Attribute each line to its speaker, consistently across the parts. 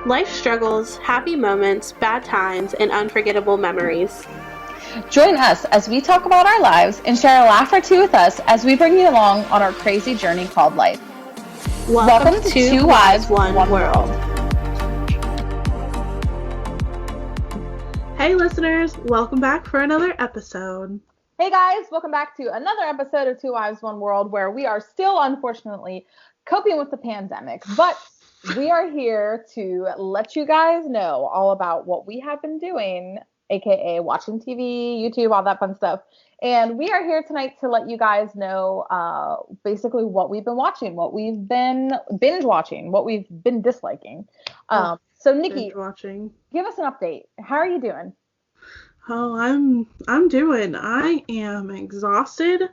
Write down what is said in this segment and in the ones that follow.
Speaker 1: Life struggles, happy moments, bad times, and unforgettable memories.
Speaker 2: Join us as we talk about our lives and share a laugh or two with us as we bring you along on our crazy journey called life.
Speaker 1: Welcome
Speaker 2: to
Speaker 1: to
Speaker 2: Two
Speaker 1: Wives,
Speaker 2: Wives,
Speaker 1: One
Speaker 2: One
Speaker 1: World.
Speaker 2: World.
Speaker 1: Hey listeners, welcome back for another episode.
Speaker 2: Hey guys, welcome back to another episode of Two Wives, One World, where we are still, unfortunately, coping with the pandemic, but we are here to let you guys know all about what we have been doing, aka watching TV, YouTube, all that fun stuff. And we are here tonight to let you guys know basically what we've been watching, what we've been binge watching, what we've been disliking. So Nikki,
Speaker 1: Binge watching.
Speaker 2: give us an update. How are you doing?
Speaker 1: Oh, I'm doing. I am exhausted.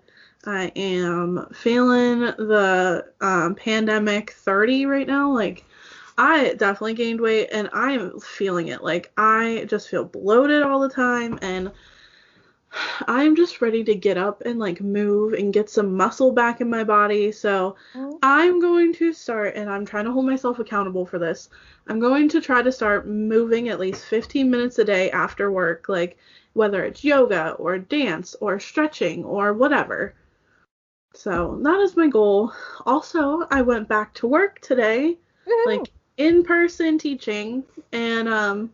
Speaker 1: I am feeling the pandemic 30 right now. Like, I definitely gained weight and I am feeling it. Like, I just feel bloated all the time and I'm just ready to get up and like move and get some muscle back in my body. So I'm going to start, and I'm trying to hold myself accountable for this. I'm going to try to start moving at least 15 minutes a day after work, like whether it's yoga or dance or stretching or whatever. So that is my goal. Also, I went back to work today, like in person teaching, and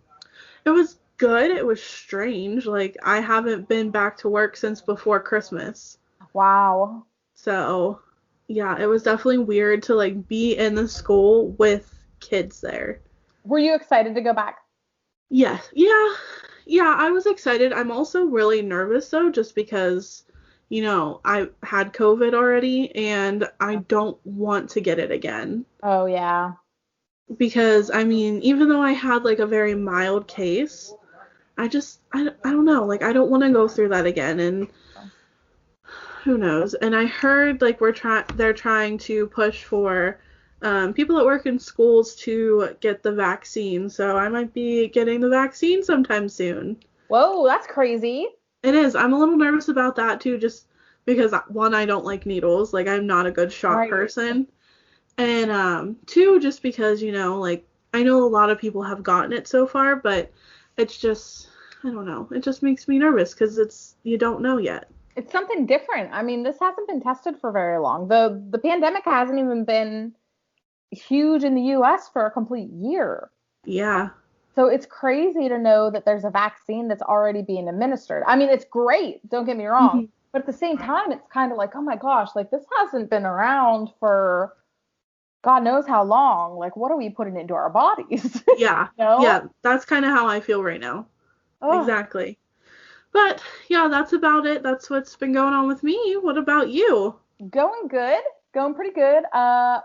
Speaker 1: it was good. It was strange. Like, I haven't been back to work since before Christmas.
Speaker 2: Wow.
Speaker 1: So, yeah, it was definitely weird to, like, be in the school with kids there.
Speaker 2: Were you excited to go back?
Speaker 1: Yes. Yeah, I was excited. I'm also really nervous, though, just because, I had COVID already, and I don't want to get it again.
Speaker 2: Oh, yeah.
Speaker 1: Because, I mean, even though I had, like, a very mild case, I don't know, like, I don't want to go through that again, and who knows. And I heard, like, they're trying to push for people that work in schools to get the vaccine, so I might be getting the vaccine sometime soon.
Speaker 2: Whoa, that's crazy.
Speaker 1: It is. I'm a little nervous about that, too, just because, one, I don't like needles, like, I'm not a good shot person, and two, just because, like, I know a lot of people have gotten it so far, but it's just, I don't know. It just makes me nervous because you don't know yet.
Speaker 2: It's something different. I mean, this hasn't been tested for very long. The pandemic hasn't even been huge in the US for a complete year.
Speaker 1: Yeah.
Speaker 2: So it's crazy to know that there's a vaccine that's already being administered. I mean, it's great, don't get me wrong.
Speaker 1: Mm-hmm.
Speaker 2: But at the same time, it's kind of like, oh my gosh, like this hasn't been around for God knows how long. Like, what are we putting into our bodies?
Speaker 1: Yeah. Yeah, that's kind of how I feel right now. Oh. Exactly. But yeah, that's about it. That's what's been going on with me. What about you?
Speaker 2: Going good. Going pretty good.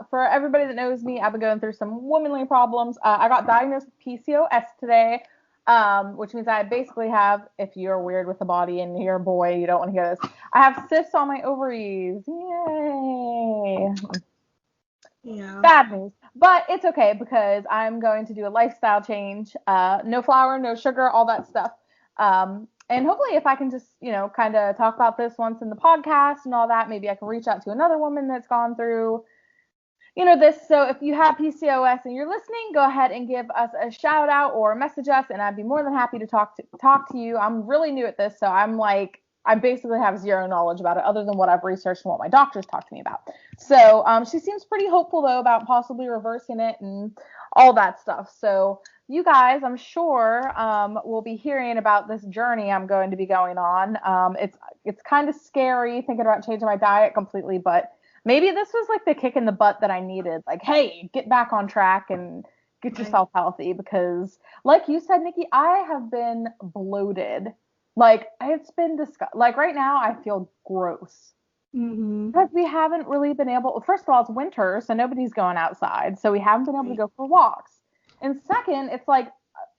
Speaker 2: For everybody that knows me, I've been going through some womanly problems. I got diagnosed with PCOS today, which means I basically have, if you're weird with the body and you're a boy, you don't want to hear this, I have cysts on my ovaries. Yay.
Speaker 1: Yeah.
Speaker 2: Bad news. But it's okay because I'm going to do a lifestyle change. No flour, no sugar, all that stuff. And hopefully if I can just, kind of talk about this once in the podcast and all that, maybe I can reach out to another woman that's gone through, this. So if you have PCOS and you're listening, go ahead and give us a shout out or message us, and I'd be more than happy to talk to you. I'm really new at this, so I basically have zero knowledge about it other than what I've researched and what my doctors talked to me about. So she seems pretty hopeful, though, about possibly reversing it and all that stuff. So you guys, I'm sure, will be hearing about this journey I'm going to be going on. It's kind of scary thinking about changing my diet completely, but maybe this was like the kick in the butt that I needed. Like, hey, get back on track and get yourself healthy because, like you said, Nikki, I have been bloated. Like, it's been disgusting. Like, right now, I feel gross.
Speaker 1: Mm-hmm.
Speaker 2: Because we haven't really been able, first of all, it's winter, so nobody's going outside. So we haven't been able to go for walks. And second, it's like,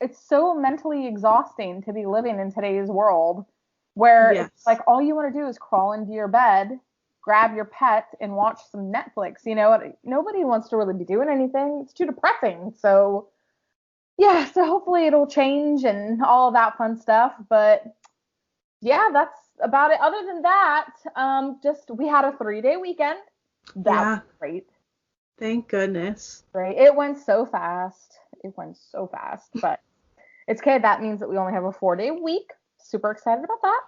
Speaker 2: it's so mentally exhausting to be living in today's world where it's like all you want to do is crawl into your bed, grab your pet, and watch some Netflix. Nobody wants to really be doing anything. It's too depressing. So, yeah, so hopefully it'll change and all of that fun stuff. But yeah, that's about it. Other than that, just we had a 3-day weekend. That was great.
Speaker 1: Thank goodness.
Speaker 2: Right. It went so fast. It went so fast. But it's okay. That means that we only have a 4-day week. Super excited about that.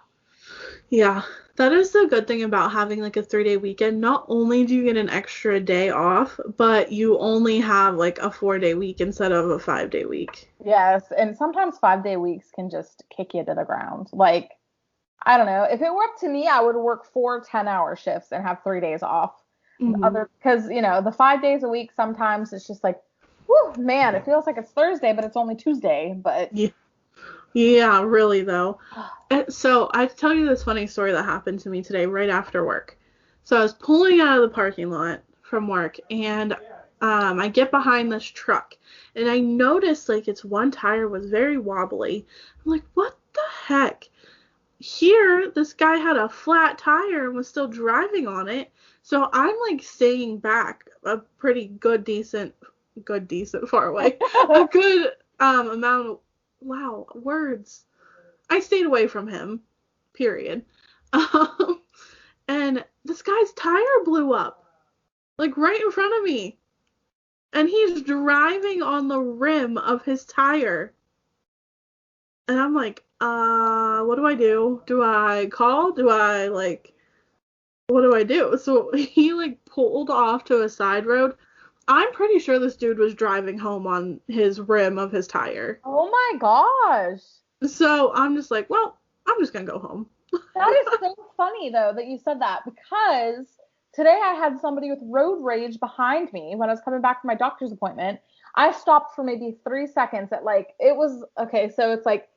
Speaker 1: Yeah, that is the good thing about having like a 3-day weekend. Not only do you get an extra day off, but you only have like a 4-day week instead of a 5-day week.
Speaker 2: Yes. And sometimes 5-day weeks can just kick you to the ground. Like, I don't know. If it were up to me, I would work 4 10-hour shifts and have 3 days off.
Speaker 1: Mm-hmm.
Speaker 2: Because, the 5 days a week, sometimes it's just like, whew, man, it feels like it's Thursday, but it's only Tuesday. But
Speaker 1: Yeah, yeah, really though. So I tell you this funny story that happened to me today right after work. So I was pulling out of the parking lot from work, and I get behind this truck, and I noticed like its one tire was very wobbly. I'm like, what the heck? Here, this guy had a flat tire and was still driving on it. So I'm like staying back a pretty decent far away, a good amount of, wow, words. I stayed away from him, period. Um, and this guy's tire blew up, like right in front of me. And he's driving on the rim of his tire. And I'm like, what do I do? Do I call? What do I do? So he like pulled off to a side road. I'm pretty sure this dude was driving home on his rim of his tire.
Speaker 2: oh my gosh.
Speaker 1: So I'm just like, well, I'm just gonna go home.
Speaker 2: That is so funny, though, that you said that because today I had somebody with road rage behind me when I was coming back from my doctor's appointment. I stopped for maybe 3 seconds at it was okay, so it's like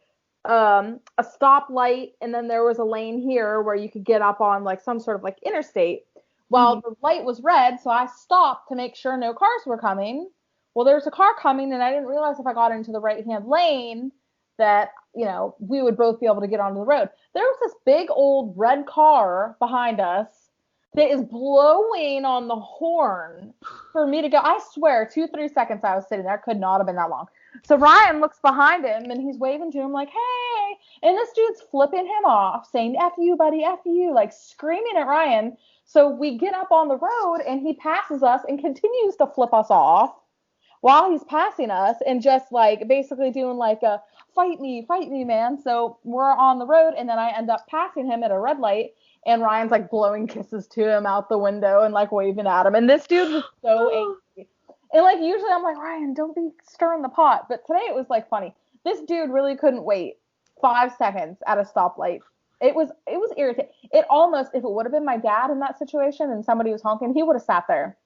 Speaker 2: a stoplight, and then there was a lane here where you could get up on like some sort of like interstate. Well,
Speaker 1: Mm-hmm.
Speaker 2: the light was red, so I stopped to make sure no cars were coming. Well, there's a car coming, and I didn't realize if I got into the right hand lane that we would both be able to get onto the road. There was this big old red car behind us that is blowing on the horn for me to go. I swear, 2 3 seconds I was sitting there, could not have been that long. So Ryan looks behind him and he's waving to him like, hey. And this dude's flipping him off, saying, F you, buddy, F you, like screaming at Ryan. So we get up on the road and he passes us and continues to flip us off while he's passing us and just like basically doing like a fight me, man. So we're on the road and then I end up passing him at a red light and Ryan's like blowing kisses to him out the window and like waving at him. And this dude was so angry. And like usually I'm like, Ryan, don't be stirring the pot. But today it was like funny. This dude really couldn't wait 5 seconds at a stoplight. It was irritating. It almost, if it would have been my dad in that situation and somebody was honking, he would have sat there.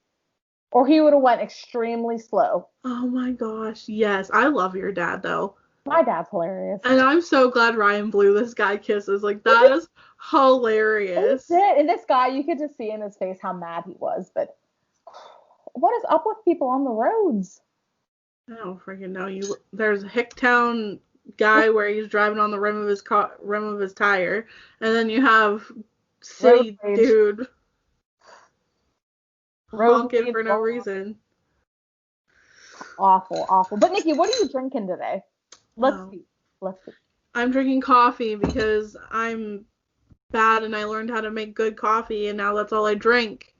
Speaker 2: Or he would have went extremely slow.
Speaker 1: Oh my gosh, yes. I love your dad though.
Speaker 2: My dad's hilarious.
Speaker 1: And I'm so glad Ryan blew this guy kisses. Like that is hilarious.
Speaker 2: And this guy, you could just see in his face how mad he was. But what is up with people on the roads?
Speaker 1: I don't freaking know. There's a Hicktown guy where he's driving on the rim of his tire, and then you have city dude honking for no reason.
Speaker 2: Awful. But Nikki, what are you drinking today? Let's see.
Speaker 1: I'm drinking coffee because I'm bad and I learned how to make good coffee and now that's all I drink.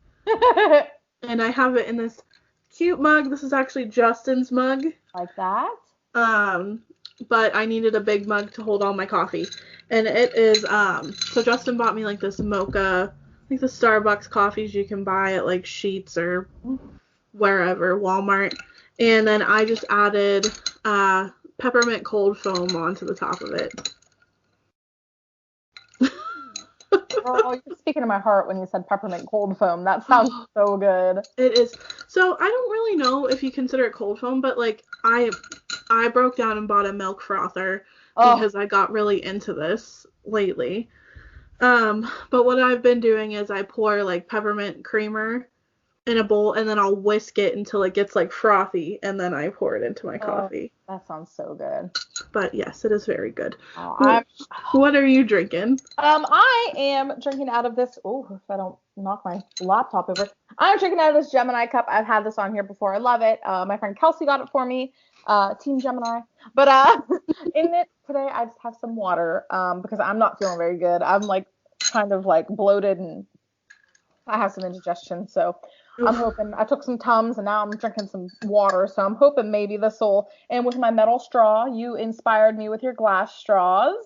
Speaker 1: And I have it in this cute mug. This is actually Justin's mug.
Speaker 2: Like that?
Speaker 1: But I needed a big mug to hold all my coffee. And it is, so Justin bought me like this mocha, like the Starbucks coffees you can buy at like Sheetz or wherever, Walmart. And then I just added, peppermint cold foam onto the top of it.
Speaker 2: Oh, you're speaking to my heart when you said peppermint cold foam. That sounds so good.
Speaker 1: It is. So I don't really know if you consider it cold foam, but like I broke down and bought a milk frother because I got really into this lately. But what I've been doing is I pour like peppermint creamer in a bowl and then I'll whisk it until it gets like frothy and then I pour it into my coffee.
Speaker 2: That sounds so good.
Speaker 1: But yes, it is very good. What are you drinking?
Speaker 2: I am drinking out of this. Oh, if I don't knock my laptop over. I'm drinking out of this Gemini cup. I've had this on here before. I love it. My friend Kelsey got it for me. Team Gemini. But in it today, I just have some water because I'm not feeling very good. I'm like kind of like bloated and I have some indigestion, so I'm
Speaker 1: Oof.
Speaker 2: hoping. I took some Tums and now I'm drinking some water, so I'm hoping maybe this will. And with my metal straw, you inspired me with your glass straws.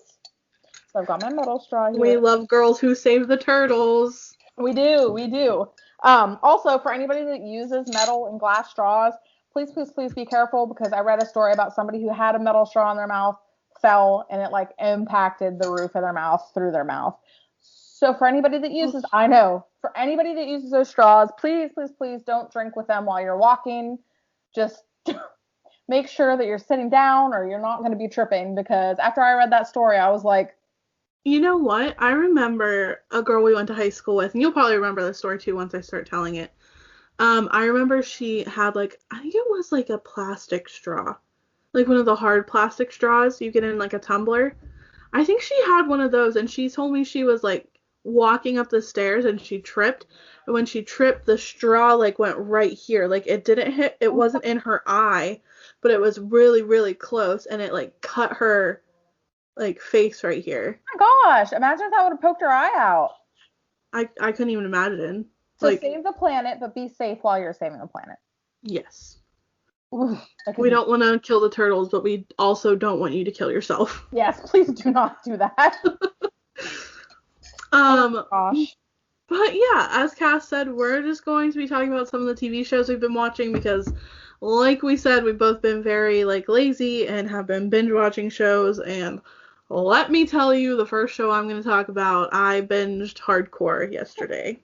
Speaker 2: So I've got my metal straw
Speaker 1: We
Speaker 2: here.
Speaker 1: love girls who save the turtles.
Speaker 2: We do, we do. Also, for anybody that uses metal and glass straws, please, please, please be careful because I read a story about somebody who had a metal straw in their mouth, fell, and it like impacted the roof of their mouth through their mouth. So for anybody that uses, I know, for anybody that uses those straws, please, please, please don't drink with them while you're walking. Just make sure that you're sitting down or you're not going to be tripping because after I read that story, I was like,
Speaker 1: You know what? I remember a girl we went to high school with, and you'll probably remember the story too once I start telling it. I remember she had like, I think it was like a plastic straw, like one of the hard plastic straws you get in like a tumbler. I think she had one of those, and she told me she was like walking up the stairs and she tripped. And when she tripped, the straw like went right here. Like it didn't hit, it
Speaker 2: oh
Speaker 1: wasn't in her eye, but it was really, really close, and it like cut her like face right here.
Speaker 2: my gosh, imagine if that would have poked her eye out.
Speaker 1: I couldn't even imagine.
Speaker 2: So
Speaker 1: Like,
Speaker 2: save the planet, but be safe while you're saving the planet.
Speaker 1: yes.
Speaker 2: Ooh, that could
Speaker 1: We
Speaker 2: be.
Speaker 1: don't want to kill the turtles, but we also don't want you to kill yourself.
Speaker 2: Yes, please do not do that. Oh
Speaker 1: Um,
Speaker 2: gosh.
Speaker 1: but yeah, as Cass said, we're just going to be talking about some of the TV shows we've been watching because, like we said, we've both been very like lazy and have been binge watching shows. And let me tell you, the first show I'm going to talk about, I binged hardcore yesterday.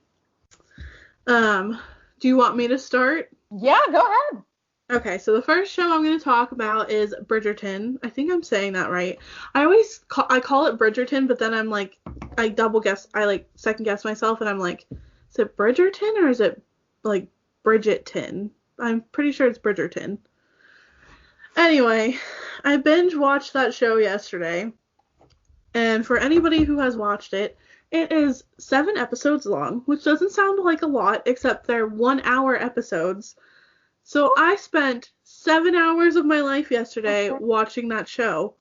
Speaker 1: Do you want me to start?
Speaker 2: Yeah, go ahead.
Speaker 1: Okay, so the first show I'm going to talk about is Bridgerton. I think I'm saying that right. I call it Bridgerton, but then I'm like I double guess, I like second guess myself, and I'm like, is it Bridgerton or is it like Bridgetton? I'm pretty sure it's Bridgerton. Anyway, I binge watched that show yesterday, and for anybody who has watched it, it is 7 episodes long, which doesn't sound like a lot, except they're 1 hour episodes. So I spent 7 hours of my life yesterday watching that show.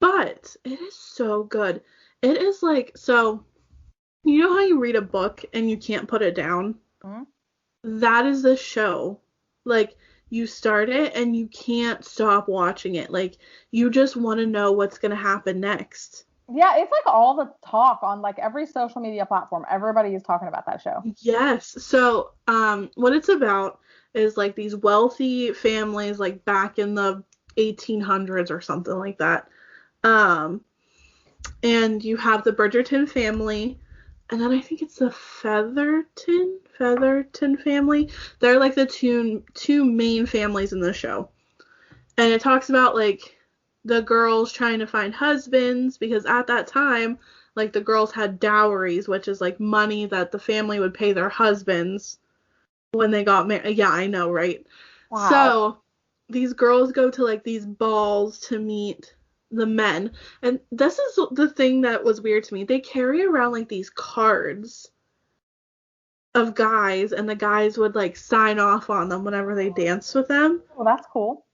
Speaker 1: But it is so good. It is like, so, you know how you read a book and you can't put it down?
Speaker 2: Mhm.
Speaker 1: That is the show. Like, you start it and you can't stop watching it. Like, you just want to know what's going to happen next.
Speaker 2: Yeah, it's like all the talk on like every social media platform. Everybody is talking about that show.
Speaker 1: Yes. So, what it's about is like these wealthy families, like back in the 1800s or something like that. Um, and you have the Bridgerton family, and then I think it's the Featherton family. They're like the two main families in the show. And it talks about like the girls trying to find husbands because at that time, like the girls had dowries, which is like money that the family would pay their husbands when they got married. Yeah, I know, right?
Speaker 2: Wow.
Speaker 1: So these girls go to like these balls to meet the men. And this is the thing that was weird to me. They carry around like these cards of guys, and the guys would like sign off on them whenever they danced with them.
Speaker 2: Well, that's cool.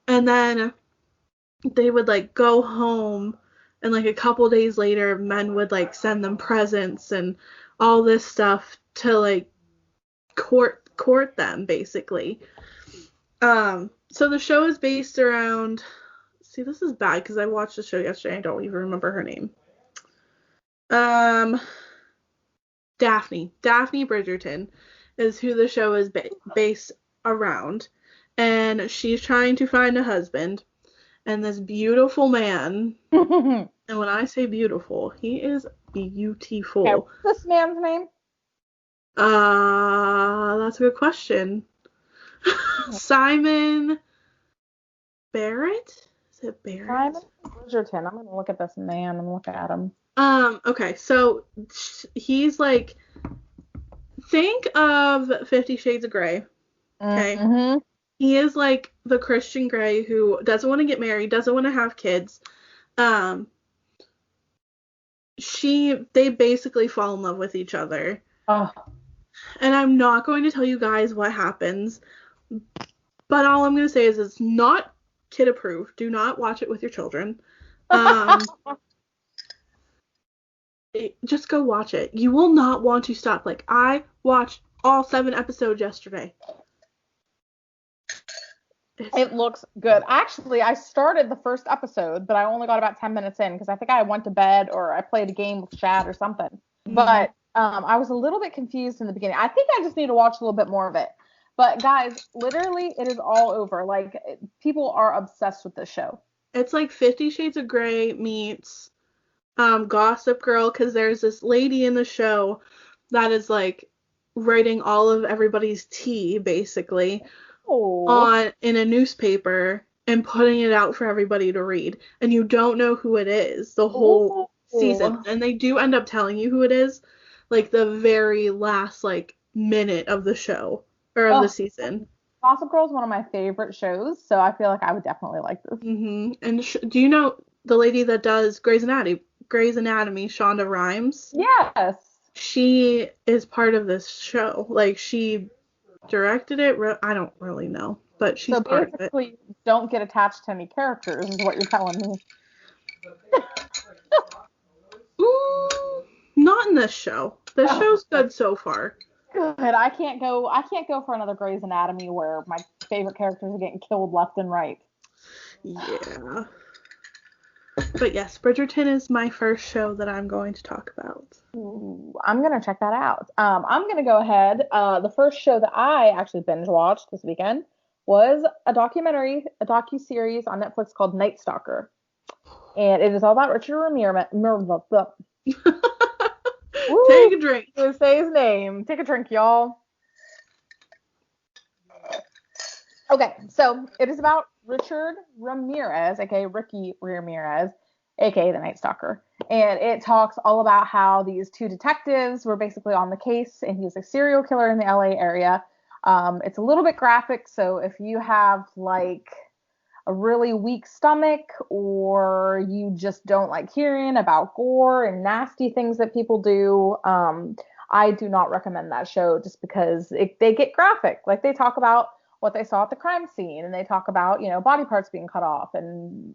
Speaker 1: And then they would like go home, and like a couple days later men would like send them presents and all this stuff to like court them basically. So the show is based around, see, this is bad because I watched the show yesterday. I don't even remember her name. um Daphne Bridgerton is who the show is based around, and she's trying to find a husband. And this beautiful man,
Speaker 2: Okay,
Speaker 1: and when I say beautiful, he is
Speaker 2: what's
Speaker 1: beautiful.
Speaker 2: this man's name?
Speaker 1: That's a good question. Simon Barrett? Is it Barrett?
Speaker 2: Simon Bridgerton. I'm gonna look at this man. I'm looking at him.
Speaker 1: Okay, so he's like, think of 50 Shades of Grey. Okay.
Speaker 2: Mm-hmm.
Speaker 1: He is like the Christian Grey who doesn't want to get married, doesn't want to have kids. Um, they basically fall in love with each other.
Speaker 2: Oh,
Speaker 1: And I'm not going to tell you guys what happens, but all I'm going to say is it's not kid approved. Do not watch it with your children. Um, just go watch it. You will not want to stop. Like, I watched all 7 episodes yesterday.
Speaker 2: It looks good. Actually, I started the first episode, but I only got about 10 minutes in because I think I went to bed or I played a game with Chad or something. But I was a little bit confused in the beginning. I think I just need to watch a little bit more of it. But guys, literally, it is all over. Like, people are obsessed with this show.
Speaker 1: It's like 50 Shades of Grey meets Gossip Girl, because there's this lady in the show that is like writing all of everybody's tea basically in a newspaper and putting it out for everybody to read, and you don't know who it is the whole season, and they do end up telling you who it is like the very last like minute of the show or of the season.
Speaker 2: Gossip Girl is one of my favorite shows, so I feel like I would definitely like this.
Speaker 1: And do you know the lady that does Grey's Anatomy, Shonda Rhimes?
Speaker 2: Yes.
Speaker 1: She is part of this show. Like, she directed it. I don't really know, but she's part of it. So basically,
Speaker 2: don't get attached to any characters is what you're telling me.
Speaker 1: Not in this show. This show's good so far.
Speaker 2: Good. I can't go for another Grey's Anatomy where my favorite characters are getting killed left and right.
Speaker 1: Yeah. But yes, Bridgerton is my first show that I'm going to talk about.
Speaker 2: Ooh, I'm going to check that out. I'm going to go ahead. The first show that I actually binge watched this weekend was a docuseries on Netflix called Night Stalker. And it is all about Richard Ramirez.
Speaker 1: Take a drink.
Speaker 2: Just say his name. Take a drink, y'all. Okay, so it is about Richard Ramirez, aka Ricky Ramirez, aka the Night Stalker. And it talks all about how these 2 detectives were basically on the case, and he's a serial killer in the LA area. It's a little bit graphic, so if you have like a really weak stomach, or you just don't like hearing about gore and nasty things that people do, I do not recommend that show, just because they get graphic. Like, they talk about what they saw at the crime scene, and they talk about, body parts being cut off, and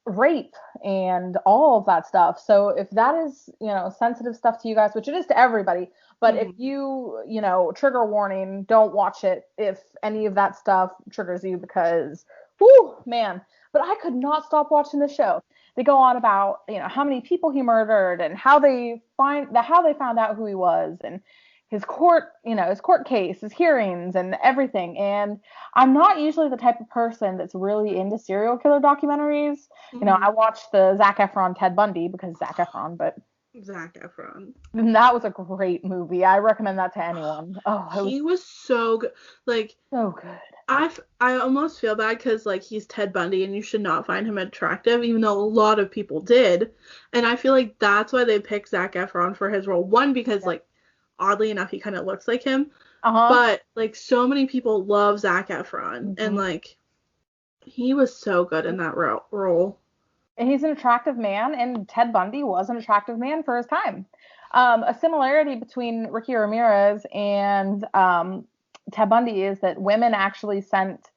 Speaker 2: rape and all of that stuff. So if that is, sensitive stuff to you guys, which it is to everybody, but if you, trigger warning, don't watch it if any of that stuff triggers you, because, whoo, man. But I could not stop watching the show. They go on about, how many people he murdered, and how they found out who he was, and his court case, his hearings, and everything. And I'm not usually the type of person that's really into serial killer documentaries. I watched the Zac Efron Ted Bundy because Zac Efron, but
Speaker 1: Zac Efron.
Speaker 2: And that was a great movie. I recommend that to anyone. Oh,
Speaker 1: he was so good. Like,
Speaker 2: so good.
Speaker 1: I almost feel bad because, like, he's Ted Bundy and you should not find him attractive, even though a lot of people did. And I feel like that's why they picked Zac Efron for his role. One, because, like, oddly enough, he kind of looks like him. But, like, so many people love Zac Efron. And, like, he was so good in that role.
Speaker 2: And he's an attractive man, and Ted Bundy was an attractive man for his time. A similarity between Ricky Ramirez and Ted Bundy is that women actually sent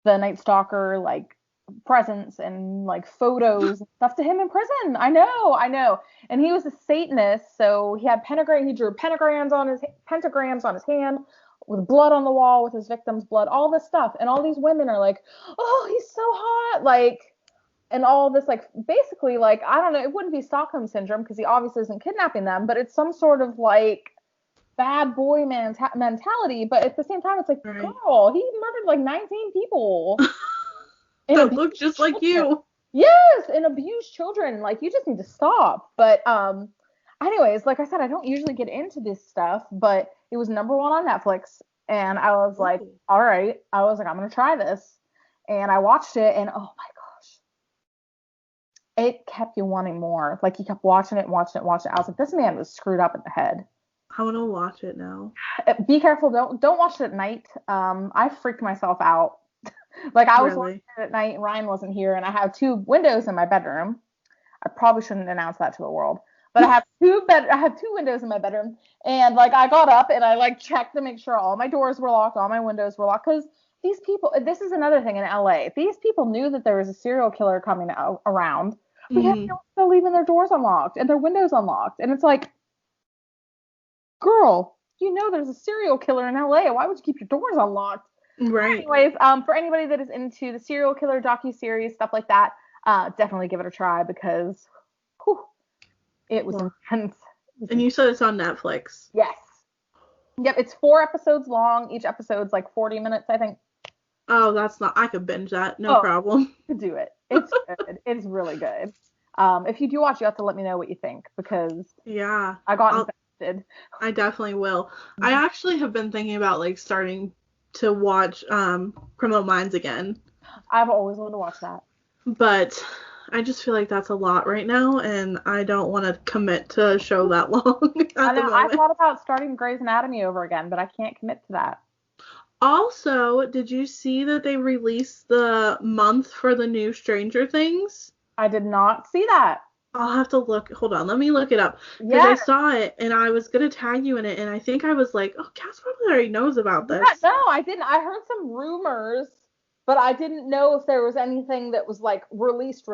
Speaker 2: the Night Stalker, like, presents and, like, photos and stuff to him in prison. I know. And he was a Satanist, so he had he drew pentagrams on his hand, with blood on the wall, with his victim's blood, all this stuff. And all these women are like, oh, he's so hot, like, and all this, like, basically, like, I don't know, it wouldn't be Stockholm syndrome because he obviously isn't kidnapping them, but it's some sort of, like, bad boy mentality. But at the same time, it's like, girl, he murdered like 19 people.
Speaker 1: That look just like you.
Speaker 2: Yes, and abused children. Like, you just need to stop. But anyways, like I said, I don't usually get into this stuff, but it was #1 on Netflix, and I was like, all right. I was like, I'm gonna try this, and I watched it, and oh my gosh, it kept you wanting more. Like, you kept watching it. I was like, this man was screwed up in the head.
Speaker 1: I want to watch it now.
Speaker 2: Be careful. Don't watch it at night. I freaked myself out. Like, I was watching it at night, Ryan wasn't here, and I have 2 windows in my bedroom. I probably shouldn't announce that to the world, but I have two windows in my bedroom, and, like, I got up and I, like, checked to make sure all my doors were locked, all my windows were locked, because these people, this is another thing in LA, these people knew that there was a serial killer coming around. We have
Speaker 1: Mm-hmm.
Speaker 2: people still leaving their doors unlocked and their windows unlocked. And it's like, girl, you know there's a serial killer in LA. Why would you keep your doors unlocked?
Speaker 1: Right.
Speaker 2: Anyways, for anybody that is into the serial killer docu-series, stuff like that, definitely give it a try because whew, it was
Speaker 1: Well,
Speaker 2: intense.
Speaker 1: and you said it's on Netflix.
Speaker 2: Yes. Yep, it's 4 episodes long. Each episode's like 40 minutes, I think.
Speaker 1: Oh, that's not. I could binge that. No
Speaker 2: Oh,
Speaker 1: problem.
Speaker 2: you could do it. It's good. It's really good. If you do watch, you have to let me know what you think because
Speaker 1: Yeah.
Speaker 2: I got
Speaker 1: I'll.
Speaker 2: invested.
Speaker 1: I definitely will. I actually have been thinking about like starting to watch Criminal Minds again,
Speaker 2: I've always wanted to watch that.
Speaker 1: but I just feel like that's a lot right now, and I don't want to commit to a show that long
Speaker 2: I
Speaker 1: at the
Speaker 2: know. I
Speaker 1: moment.
Speaker 2: thought about starting Grey's Anatomy over again, but I can't commit to that.
Speaker 1: Also, did you see that they released the month for the new Stranger Things?
Speaker 2: I did not see that.
Speaker 1: I'll have to look. Hold on, let me look it up because I
Speaker 2: Yeah,
Speaker 1: saw it and I was gonna tag you in it, and I think I was like, "Oh, Cass probably already knows about
Speaker 2: yeah.
Speaker 1: this."
Speaker 2: No, I didn't. I heard some rumors, but I didn't know if there was anything that was like released.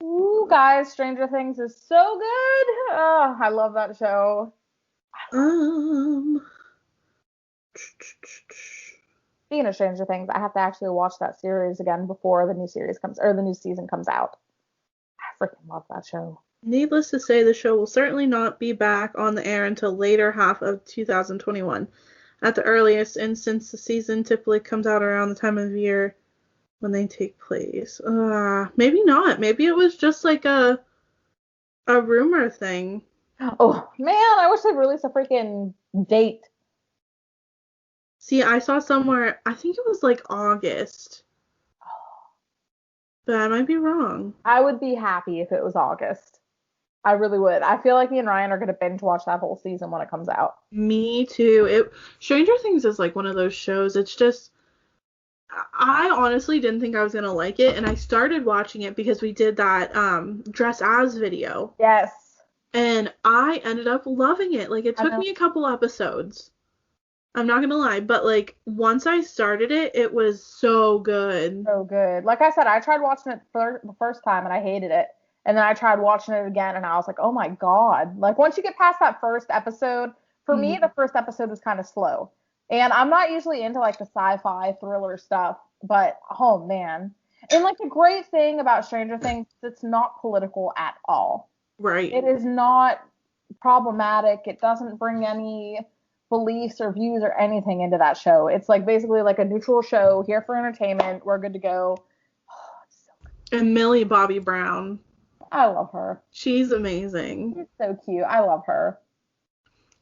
Speaker 2: Ooh, guys, Stranger Things is so good. Oh, I love that show.
Speaker 1: Um,
Speaker 2: Speaking of Stranger Things, I have to actually watch that series again before the new series comes or the new season comes out. I freaking love that show.
Speaker 1: Needless to say, the show will certainly not be back on the air until later half of 2021 at the earliest, and since the season typically comes out around the time of year when they take place. Maybe not. Maybe it was just like a rumor thing.
Speaker 2: Oh man, I wish they'd release a freaking date.
Speaker 1: See, I saw somewhere, I think it was like August, but I might be wrong.
Speaker 2: I would be happy if it was August. I really would. I feel like me and Ryan are gonna binge watch that whole season when it comes out.
Speaker 1: Me too. Stranger Things is like one of those shows. It's just I honestly didn't think I was gonna like it, and I started watching it because we did that dress as video,
Speaker 2: Yes,
Speaker 1: and I ended up loving it. Like it
Speaker 2: I
Speaker 1: took
Speaker 2: know.
Speaker 1: me a couple episodes. I'm not gonna lie, but like once I started it, it was so good.
Speaker 2: So good. Like I said, I tried watching it the first time and I hated it. And then I tried watching it again and I was like, oh my God. Like once you get past that first episode, for me,
Speaker 1: Mhm.
Speaker 2: the first episode was kind of slow. And I'm not usually into like the sci-fi thriller stuff, but oh man. And like the great thing about Stranger Things, it's not political at all.
Speaker 1: Right.
Speaker 2: It is not problematic. It doesn't bring any beliefs or views or anything into that show. It's like basically like a neutral show here for entertainment. We're good to go. Oh, it's so good.
Speaker 1: And Millie Bobby Brown.
Speaker 2: I love her.
Speaker 1: She's amazing.
Speaker 2: She's so cute. I love her.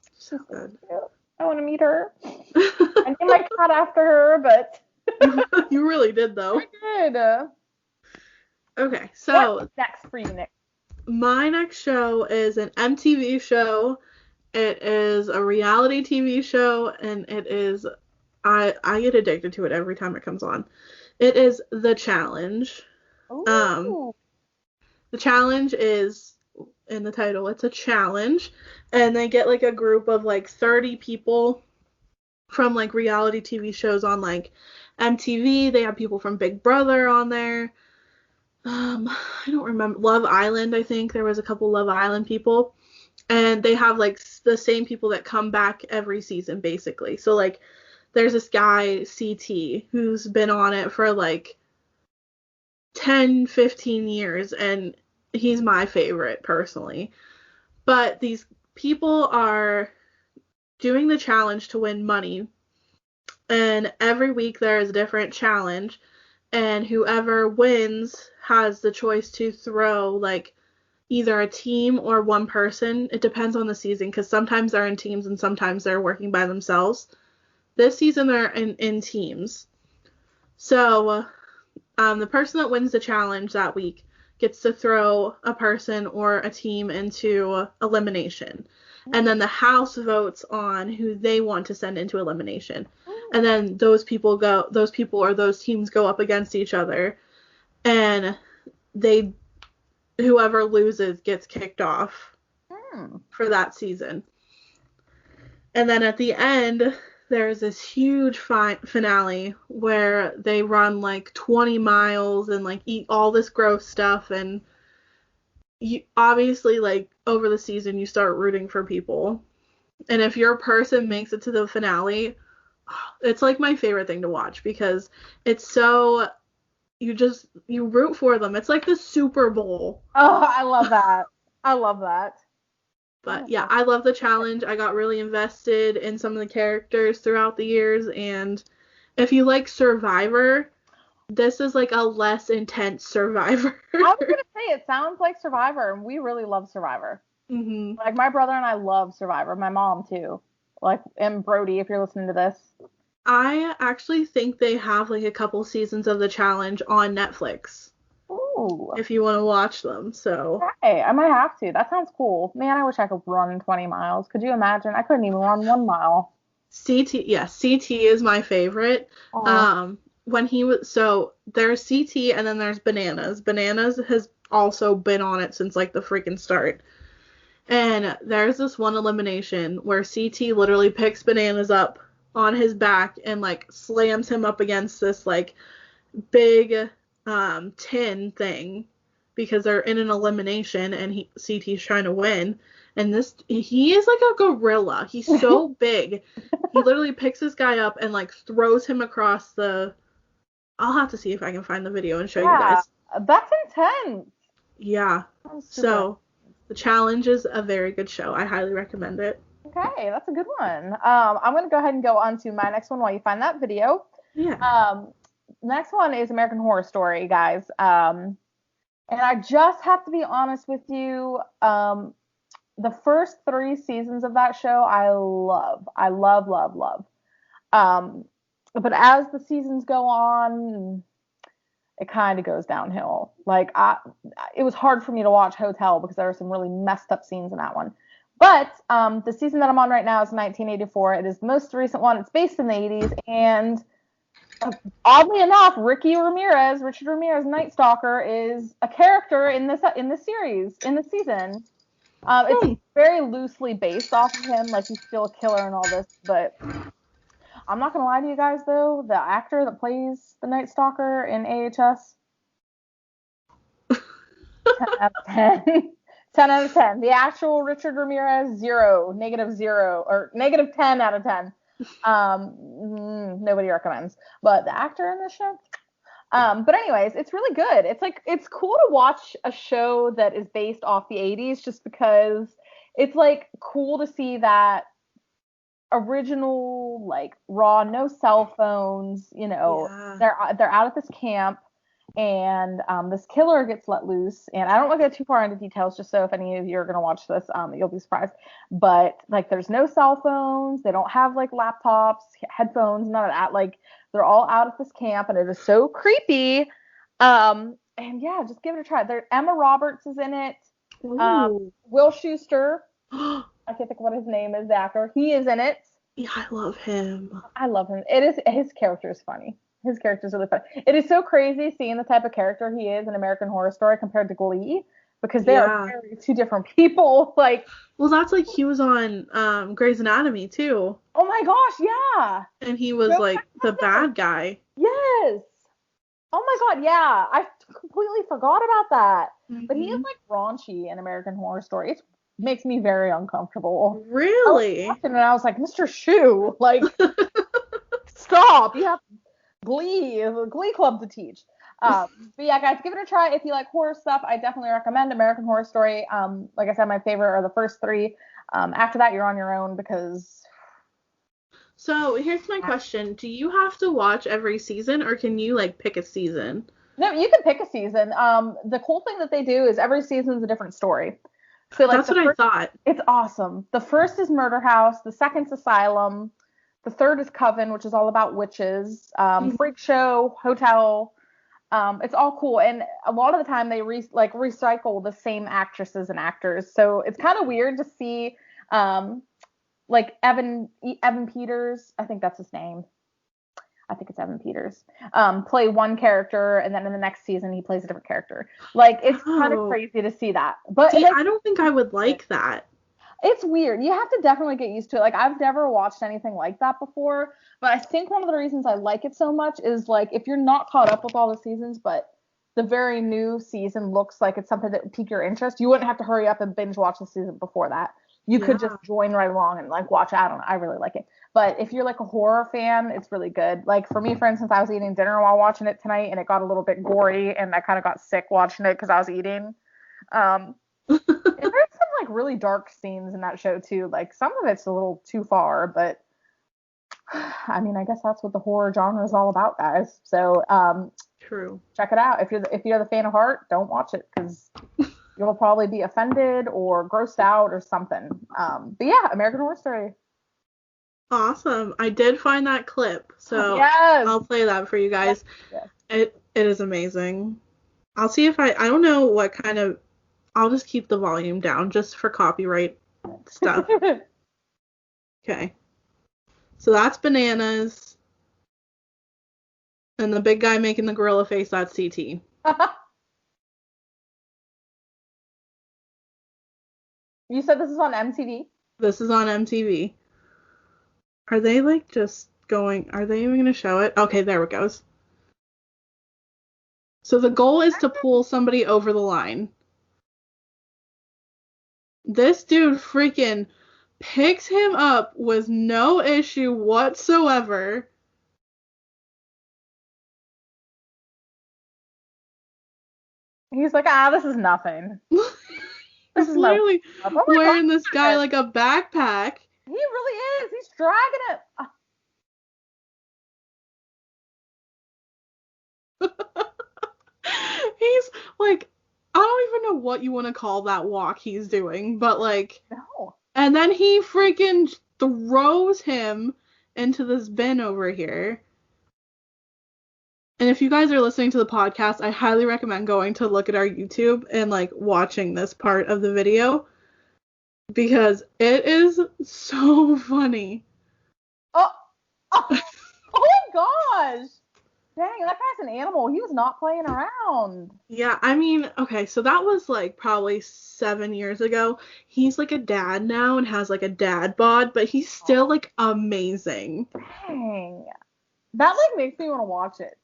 Speaker 1: So
Speaker 2: She's so
Speaker 1: good.
Speaker 2: cute. I want to meet her. I named my cat after her, but
Speaker 1: You really did though.
Speaker 2: I did.
Speaker 1: Okay,
Speaker 2: What's
Speaker 1: so
Speaker 2: next for you, Nick?
Speaker 1: my next show is an MTV show. It is a reality TV show, and it is I get addicted to it every time it comes on. It is The Challenge. Um,
Speaker 2: Ooh.
Speaker 1: the challenge is in the title. It's a challenge, and they get like a group of like 30 people from like reality TV shows on like MTV. They have people from Big Brother on there. I don't remember Love Island. I think there was a couple Love Island people, and they have like the same people that come back every season basically. So like there's this guy CT who's been on it for like 10, 15 years, and he's my favorite personally. But these people are doing the challenge to win money, and every week there is a different challenge, and whoever wins has the choice to throw like either a team or one person. It depends on the season because sometimes they're in teams and sometimes they're working by themselves. This season they're in teams. So the person that wins the challenge that week gets to throw a person or a team into elimination. And then the house votes on who they want to send into elimination. And then those people or those teams go up against each other, and they whoever loses gets kicked off
Speaker 2: Hmm.
Speaker 1: for that season. And then at the end, there's this huge finale where they run like 20 miles and like eat all this gross stuff, and you obviously like over the season you start rooting for people. And if your person makes it to the finale, it's like my favorite thing to watch because it's so you root for them. It's like the Super Bowl.
Speaker 2: Oh, I love that. I love that.
Speaker 1: But yeah, I love the challenge. I got really invested in some of the characters throughout the years, and if you like Survivor, this is like a less intense Survivor.
Speaker 2: I was gonna say it sounds like Survivor, and we really love Survivor.
Speaker 1: Mm-hmm.
Speaker 2: Like my brother and I love Survivor. My mom too. Like, and Brody, if you're listening to this.
Speaker 1: I actually think they have like a couple seasons of the challenge on Netflix.
Speaker 2: Ooh.
Speaker 1: If you want to watch them, so.
Speaker 2: Okay, I might have to. That sounds cool. Man, I wish I could run 20 miles. Could you imagine? I couldn't even run 1 mile.
Speaker 1: CT is my favorite.
Speaker 2: Aww.
Speaker 1: When he was, so there's CT and then there's Bananas. Bananas has also been on it since like the freaking start. And there's this one elimination where CT literally picks Bananas up on his back and like slams him up against this like big tin thing because they're in an elimination and CT's trying to win. And he is like a gorilla. He's so big. He literally picks this guy up and like throws him across the. I'll have to see if I can find the video and show you guys.
Speaker 2: That's intense.
Speaker 1: Yeah. So the challenge is a very good show. I highly recommend it.
Speaker 2: Okay, that's a good one. I'm gonna go ahead and go on to my next one while you find that video.
Speaker 1: Yeah.
Speaker 2: Next one is American Horror Story, guys. And I just have to be honest with you. The first 3 seasons of that show, I love. I love, love, love. But as the seasons go on, it kind of goes downhill. Like, it was hard for me to watch Hotel because there were some really messed up scenes in that one. But the season that I'm on right now is 1984. It is the most recent one. It's based in the 80s, and oddly enough, Richard Ramirez, Night Stalker, is a character in this series, in the season. It's very loosely based off of him, like he's still a killer and all this, but I'm not gonna lie to you guys though, the actor that plays the Night Stalker in AHS, 10 out of 10. 10 out of 10. The actual Richard Ramirez, -0, or -10 out of 10. Nobody recommends. But the actor in this show. But anyways, it's really good. It's cool to watch a show that is based off the 80s just because it's like cool to see that original, like raw, no cell phones,
Speaker 1: Yeah.
Speaker 2: they're out at this camp, and this killer gets let loose, and I don't want to get too far into details just so if any of you are going to watch this, you'll be surprised, but like there's no cell phones, they don't have like laptops, headphones, none of that, like they're all out at this camp, and it is so creepy. And yeah, just give it a try. Emma Roberts is in it. Will Schuester, I can't think of what his name is, the actor. He is in it.
Speaker 1: Yeah, I love him.
Speaker 2: I love him. His character is funny. His character is really funny. It is so crazy seeing the type of character he is in American Horror Story compared to Glee, because they are very two different people. Like,
Speaker 1: well, that's like he was on Grey's Anatomy too.
Speaker 2: Oh my gosh, yeah.
Speaker 1: And he was like the bad guy.
Speaker 2: Yes. Oh my god, yeah. I completely forgot about that. Mm-hmm. But he is like raunchy in American Horror Story. It makes me very uncomfortable.
Speaker 1: Really?
Speaker 2: And I was like, Mr. Shu, like, stop. You have Glee Club to teach. But yeah, guys, give it a try if you like horror stuff. I definitely recommend American Horror Story. Like I said, my favorite are the first 3. After that, you're on your own because.
Speaker 1: So here's my question: do you have to watch every season, or can you like pick a season?
Speaker 2: No, you can pick a season. The cool thing that they do is every season is a different story. So like
Speaker 1: that's what I thought.
Speaker 2: It's awesome. The first is Murder House. The second's Asylum. The third is Coven, which is all about witches. Freak Show, Hotel. It's all cool, and a lot of the time they recycle the same actresses and actors. So it's kind of weird to see, like Evan Peters. I think that's his name. I think it's Evan Peters. Play one character, and then in the next season he plays a different character. Like, it's kind of crazy to see that. But
Speaker 1: I don't think I would like that.
Speaker 2: It's weird. You have to definitely get used to it. Like, I've never watched anything like that before, but I think one of the reasons I like it so much is like if you're not caught up with all the seasons, but the very new season looks like it's something that would pique your interest, you wouldn't have to hurry up and binge watch the season before that. You could just
Speaker 1: Yeah.
Speaker 2: join right along and like watch. I don't know. I really like it. But if you're like a horror fan, it's really good. Like for me, for instance, I was eating dinner while watching it tonight, and it got a little bit gory, and I kind of got sick watching it because I was eating. Um, and there's some like really dark scenes in that show too. Like some of it's a little too far, but I mean, I guess that's what the horror genre is all about, guys. So
Speaker 1: True.
Speaker 2: check it out. If you're the fan of heart, don't watch it because you'll probably be offended or grossed out or something. But yeah, American Horror Story.
Speaker 1: Awesome. I did find that clip, so
Speaker 2: Yes.
Speaker 1: I'll play that for you guys.
Speaker 2: Yes.
Speaker 1: It is amazing. I'll see if I don't know what kind of, I'll just keep the volume down just for copyright stuff. Okay. So that's Bananas. And the big guy making the gorilla face, that's CT.
Speaker 2: You said this is on MTV?
Speaker 1: This is on MTV. Are they like just going, are they even going to show it? Okay, there it goes. So the goal is to pull somebody over the line. This dude freaking picks him up with no issue whatsoever.
Speaker 2: He's like, this is nothing.
Speaker 1: He's literally wearing this guy like a backpack.
Speaker 2: He really is. He's dragging it.
Speaker 1: He's like, I don't even know what you want to call that walk he's doing, but like,
Speaker 2: No.
Speaker 1: And then he freaking throws him into this bin over here. And if you guys are listening to the podcast, I highly recommend going to look at our YouTube and like watching this part of the video because it is so funny.
Speaker 2: Oh, oh my gosh. Dang, that guy's an animal. He was not playing around.
Speaker 1: Yeah, I mean, okay, so that was like probably 7 years ago. He's like a dad now and has like a dad bod, but he's still like amazing.
Speaker 2: Dang. That like makes me want to watch it.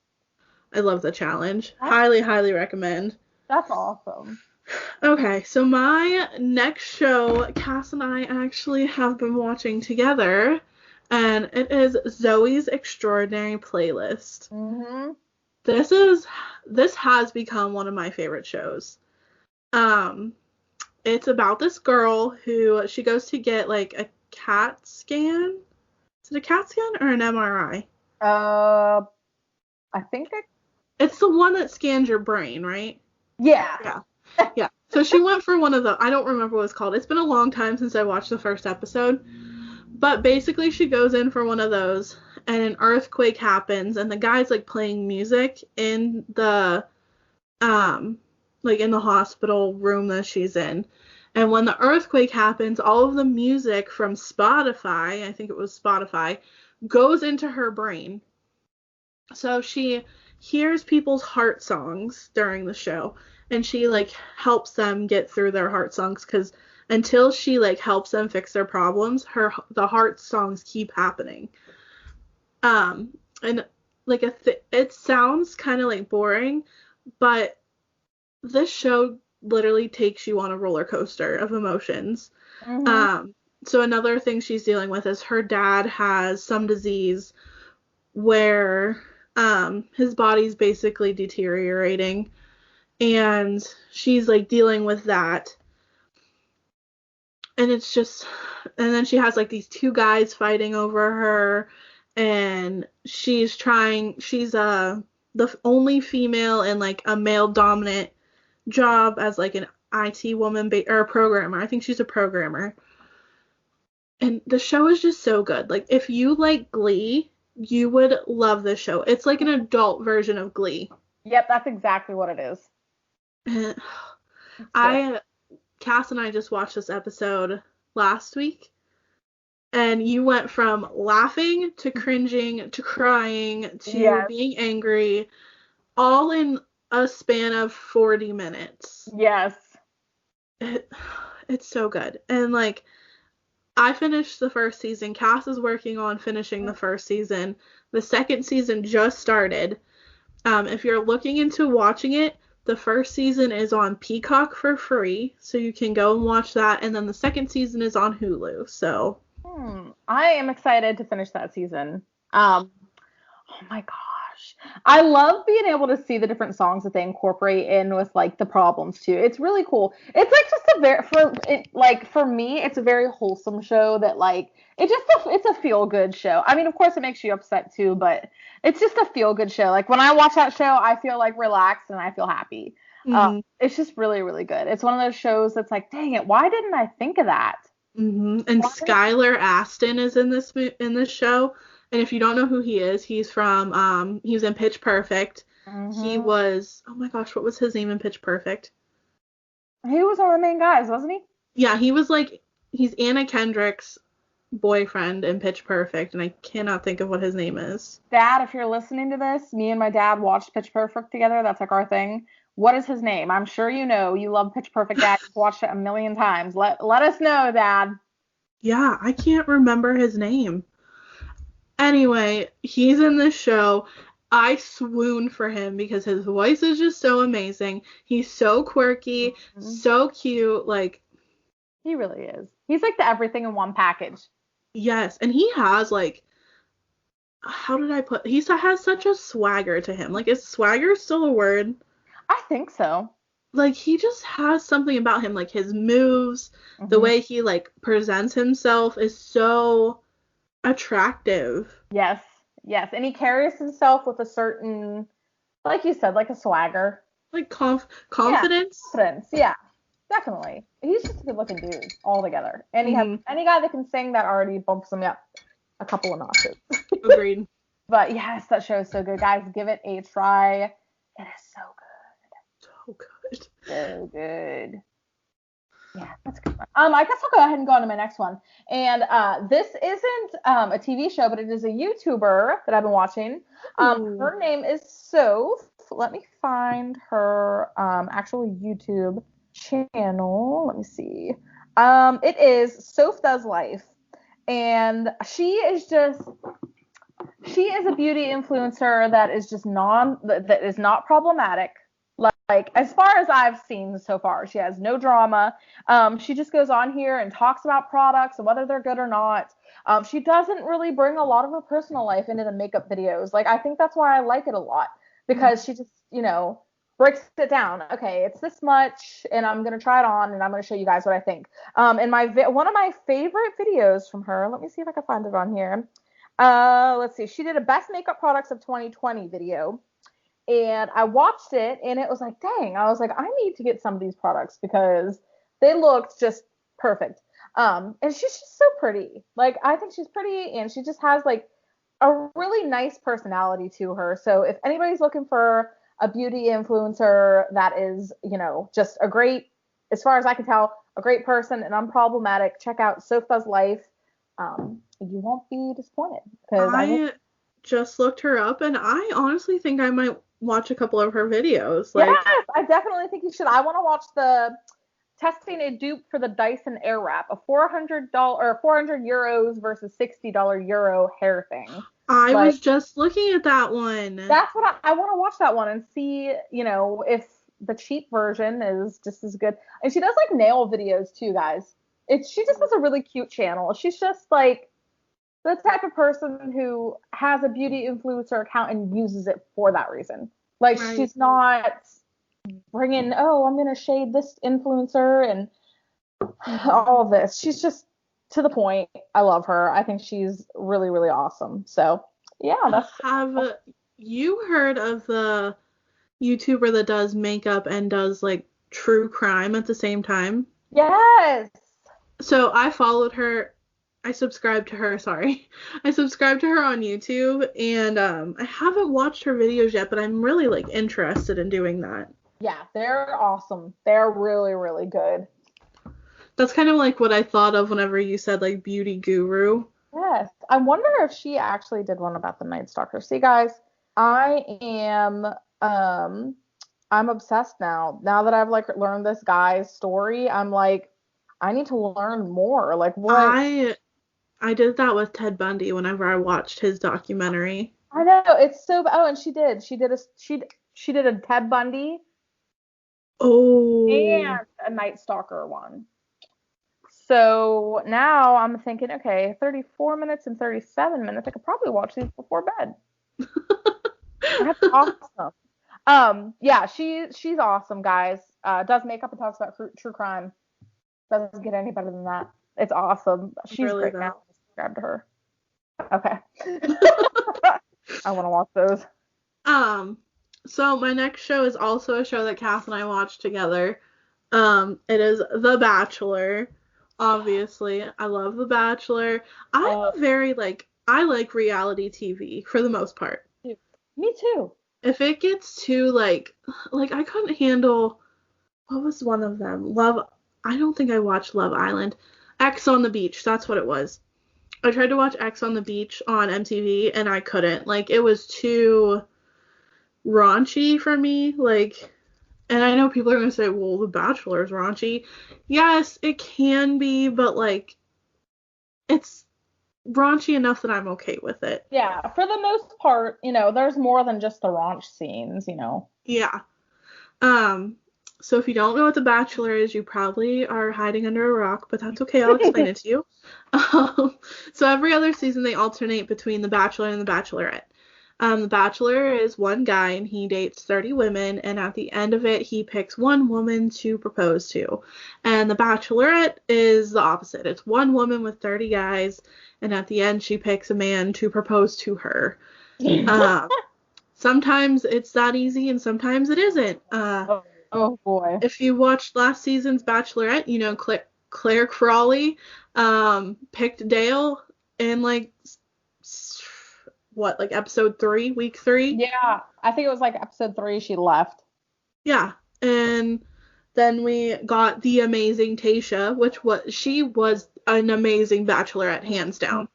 Speaker 1: I love the challenge. Highly, highly recommend.
Speaker 2: That's awesome.
Speaker 1: Okay, so my next show, Cass and I actually have been watching together, and it is Zoe's Extraordinary Playlist.
Speaker 2: Mm-hmm.
Speaker 1: This has become one of my favorite shows. It's about this girl who she goes to get like a CAT scan. Is it a CAT scan or an MRI?
Speaker 2: I think
Speaker 1: it's the one that scans your brain, right?
Speaker 2: Yeah.
Speaker 1: Yeah. So she went for one of the, I don't remember what it's called. It's been a long time since I watched the first episode. But basically she goes in for one of those and an earthquake happens and the guy's like playing music in the like in the hospital room that she's in. And when the earthquake happens, all of the music from Spotify, I think it was Spotify, goes into her brain. So she hears people's heart songs during the show and she like helps them get through their heart songs because until she like helps them fix their problems, the heart songs keep happening. And like it sounds kind of like boring, but this show literally takes you on a roller coaster of emotions.
Speaker 2: Mm-hmm.
Speaker 1: So another thing she's dealing with is her dad has some disease where his body's basically deteriorating and she's like dealing with that. And it's just, and then she has like these two guys fighting over her and she's the only female in like a male dominant job as like an IT woman or a programmer. I think she's a programmer. And the show is just so good. Like if you like Glee, you would love this show. It's like an adult version of Glee.
Speaker 2: Yep, that's exactly what it is.
Speaker 1: Cass and I just watched this episode last week, and you went from laughing to cringing to crying to being angry, all in a span of 40 minutes.
Speaker 2: Yes.
Speaker 1: It's so good. And like I finished the first season. Cass is working on finishing the first season. The second season just started. If you're looking into watching it, the first season is on Peacock for free, so you can go and watch that. And then the second season is on Hulu. So,
Speaker 2: I am excited to finish that season. Oh my gosh. I love being able to see the different songs that they incorporate in with like the problems too. It's really cool. It's like just a very for me, it's a very wholesome show that like it's a feel good show. I mean, of course it makes you upset too, but it's just a feel good show. Like when I watch that show, I feel like relaxed and I feel happy. It's just really, really good. It's one of those shows that's like, dang it, why didn't I think of that?
Speaker 1: And Skylar Astin is in this show. And if you don't know who he is, he's from he was in Pitch Perfect. He was, oh my gosh, what was his name in Pitch Perfect?
Speaker 2: He was one of the main guys, wasn't he?
Speaker 1: Yeah, he's Anna Kendrick's boyfriend in Pitch Perfect, and I cannot think of what his name is.
Speaker 2: Dad, if you're listening to this, me and my dad watched Pitch Perfect together. That's like our thing. What is his name? I'm sure you know. You love Pitch Perfect, Dad. You've watched it a million times. Let us know, Dad.
Speaker 1: Yeah, I can't remember his name. Anyway, he's in this show. I swoon for him because his voice is just so amazing. He's so quirky, so cute. Like,
Speaker 2: he really is. He's like the everything in one package.
Speaker 1: Yes, and he has like, how did I put? He has such a swagger to him. Like, is swagger still a word?
Speaker 2: I think so.
Speaker 1: Like, he just has something about him. Like, his moves, the way he like presents himself is so attractive.
Speaker 2: Yes, yes, and he carries himself with a certain, like you said, like a swagger.
Speaker 1: Like confidence.
Speaker 2: Yeah, confidence. Yeah, definitely. He's just a good-looking dude altogether. And he has any guy that can sing that already bumps him up a couple of notches.
Speaker 1: Agreed.
Speaker 2: But yes, that show is so good, guys. Give it a try. It is so good.
Speaker 1: So good.
Speaker 2: So good. Yeah, that's a good one. I guess I'll go ahead and go on to my next one. And this isn't a TV show, but it is a YouTuber that I've been watching. Her name is Soph. Let me find her actual YouTube channel. Let me see. It is Soph Does Life. And she is a beauty influencer that is just that is not problematic. Like, as far as I've seen so far, she has no drama. She just goes on here and talks about products and whether they're good or not. She doesn't really bring a lot of her personal life into the makeup videos. Like, I think that's why I like it a lot, because she just, breaks it down. Okay, it's this much, and I'm going to try it on, and I'm going to show you guys what I think. And one of my favorite videos from her, let me see if I can find it on here. Let's see. She did a best makeup products of 2020 video. And I watched it, and it was like, dang, I was like, I need to get some of these products because they looked just perfect. And she's just so pretty. Like, I think she's pretty, and she just has like a really nice personality to her. So if anybody's looking for a beauty influencer that is, just a great, as far as I can tell, a great person and unproblematic, check out Soph Does Life. You won't be disappointed, because
Speaker 1: I just looked her up, and I honestly think I might watch a couple of her videos. Like,
Speaker 2: yes, I definitely think you should. I want to watch the testing a dupe for the Dyson Airwrap, a $400 or 400 euros versus $60 euro hair thing.
Speaker 1: I was just looking at that one.
Speaker 2: That's what I want to watch, that one, and see, if the cheap version is just as good. And she does like nail videos too, guys. She just has a really cute channel. She's just like the type of person who has a beauty influencer account and uses it for that reason. Like, she's not bringing, I'm going to shade this influencer and all of this. She's just to the point. I love her. I think she's really, really awesome. So, yeah.
Speaker 1: Have you heard of the YouTuber that does makeup and does, like, true crime at the same time?
Speaker 2: Yes.
Speaker 1: So I followed her. I subscribed to her on YouTube, and I haven't watched her videos yet, but I'm really like interested in doing that.
Speaker 2: Yeah, they're awesome. They're really, really good.
Speaker 1: That's kind of like what I thought of whenever you said like beauty guru.
Speaker 2: Yes. I wonder if she actually did one about the Night Stalker. See, guys, I'm obsessed now. Now that I've like learned this guy's story, I'm like, I need to learn more. Like what?
Speaker 1: I did that with Ted Bundy whenever I watched his documentary.
Speaker 2: I know it's so. Oh, and she did a Ted Bundy
Speaker 1: Oh,
Speaker 2: and a Night Stalker one. So now I'm thinking, okay, 34 minutes and 37 minutes. I could probably watch these before bed. That's awesome. Yeah, she's awesome, guys. Does makeup and talks about true crime. Doesn't get any better than that. It's awesome. She's
Speaker 1: really
Speaker 2: great
Speaker 1: though.
Speaker 2: now. Subscribe to her. Okay. I want to watch those.
Speaker 1: So my next show is also a show that Kath and I watched together. It is The Bachelor. Obviously, I love The Bachelor. I like reality TV for the most part.
Speaker 2: Me too.
Speaker 1: If it gets too like I couldn't handle, what was one of them? I don't think I watched Love Island. X on the Beach, that's what it was. I tried to watch X on the Beach on MTV and I couldn't. Like it was too raunchy for me. And I know people are going to say, well, The Bachelor is raunchy. Yes, it can be, but it's raunchy enough that I'm okay with it.
Speaker 2: Yeah, for the most part, there's more than just the raunch scenes.
Speaker 1: Yeah. So if you don't know what The Bachelor is, you probably are hiding under a rock, but that's okay. I'll explain it to you. So every other season they alternate between The Bachelor and The Bachelorette. The Bachelor is one guy and he dates 30 women, and at the end of it, he picks one woman to propose to. And The Bachelorette is the opposite. It's one woman with 30 guys, and at the end, she picks a man to propose to her. Sometimes it's that easy, and sometimes it isn't.
Speaker 2: Oh boy.
Speaker 1: If you watched last season's Bachelorette, Claire Crawley picked Dale in episode 3, week 3?
Speaker 2: Yeah, I think it was like episode 3 she left.
Speaker 1: Yeah, and then we got the amazing Tayshia, she was an amazing Bachelorette, hands down.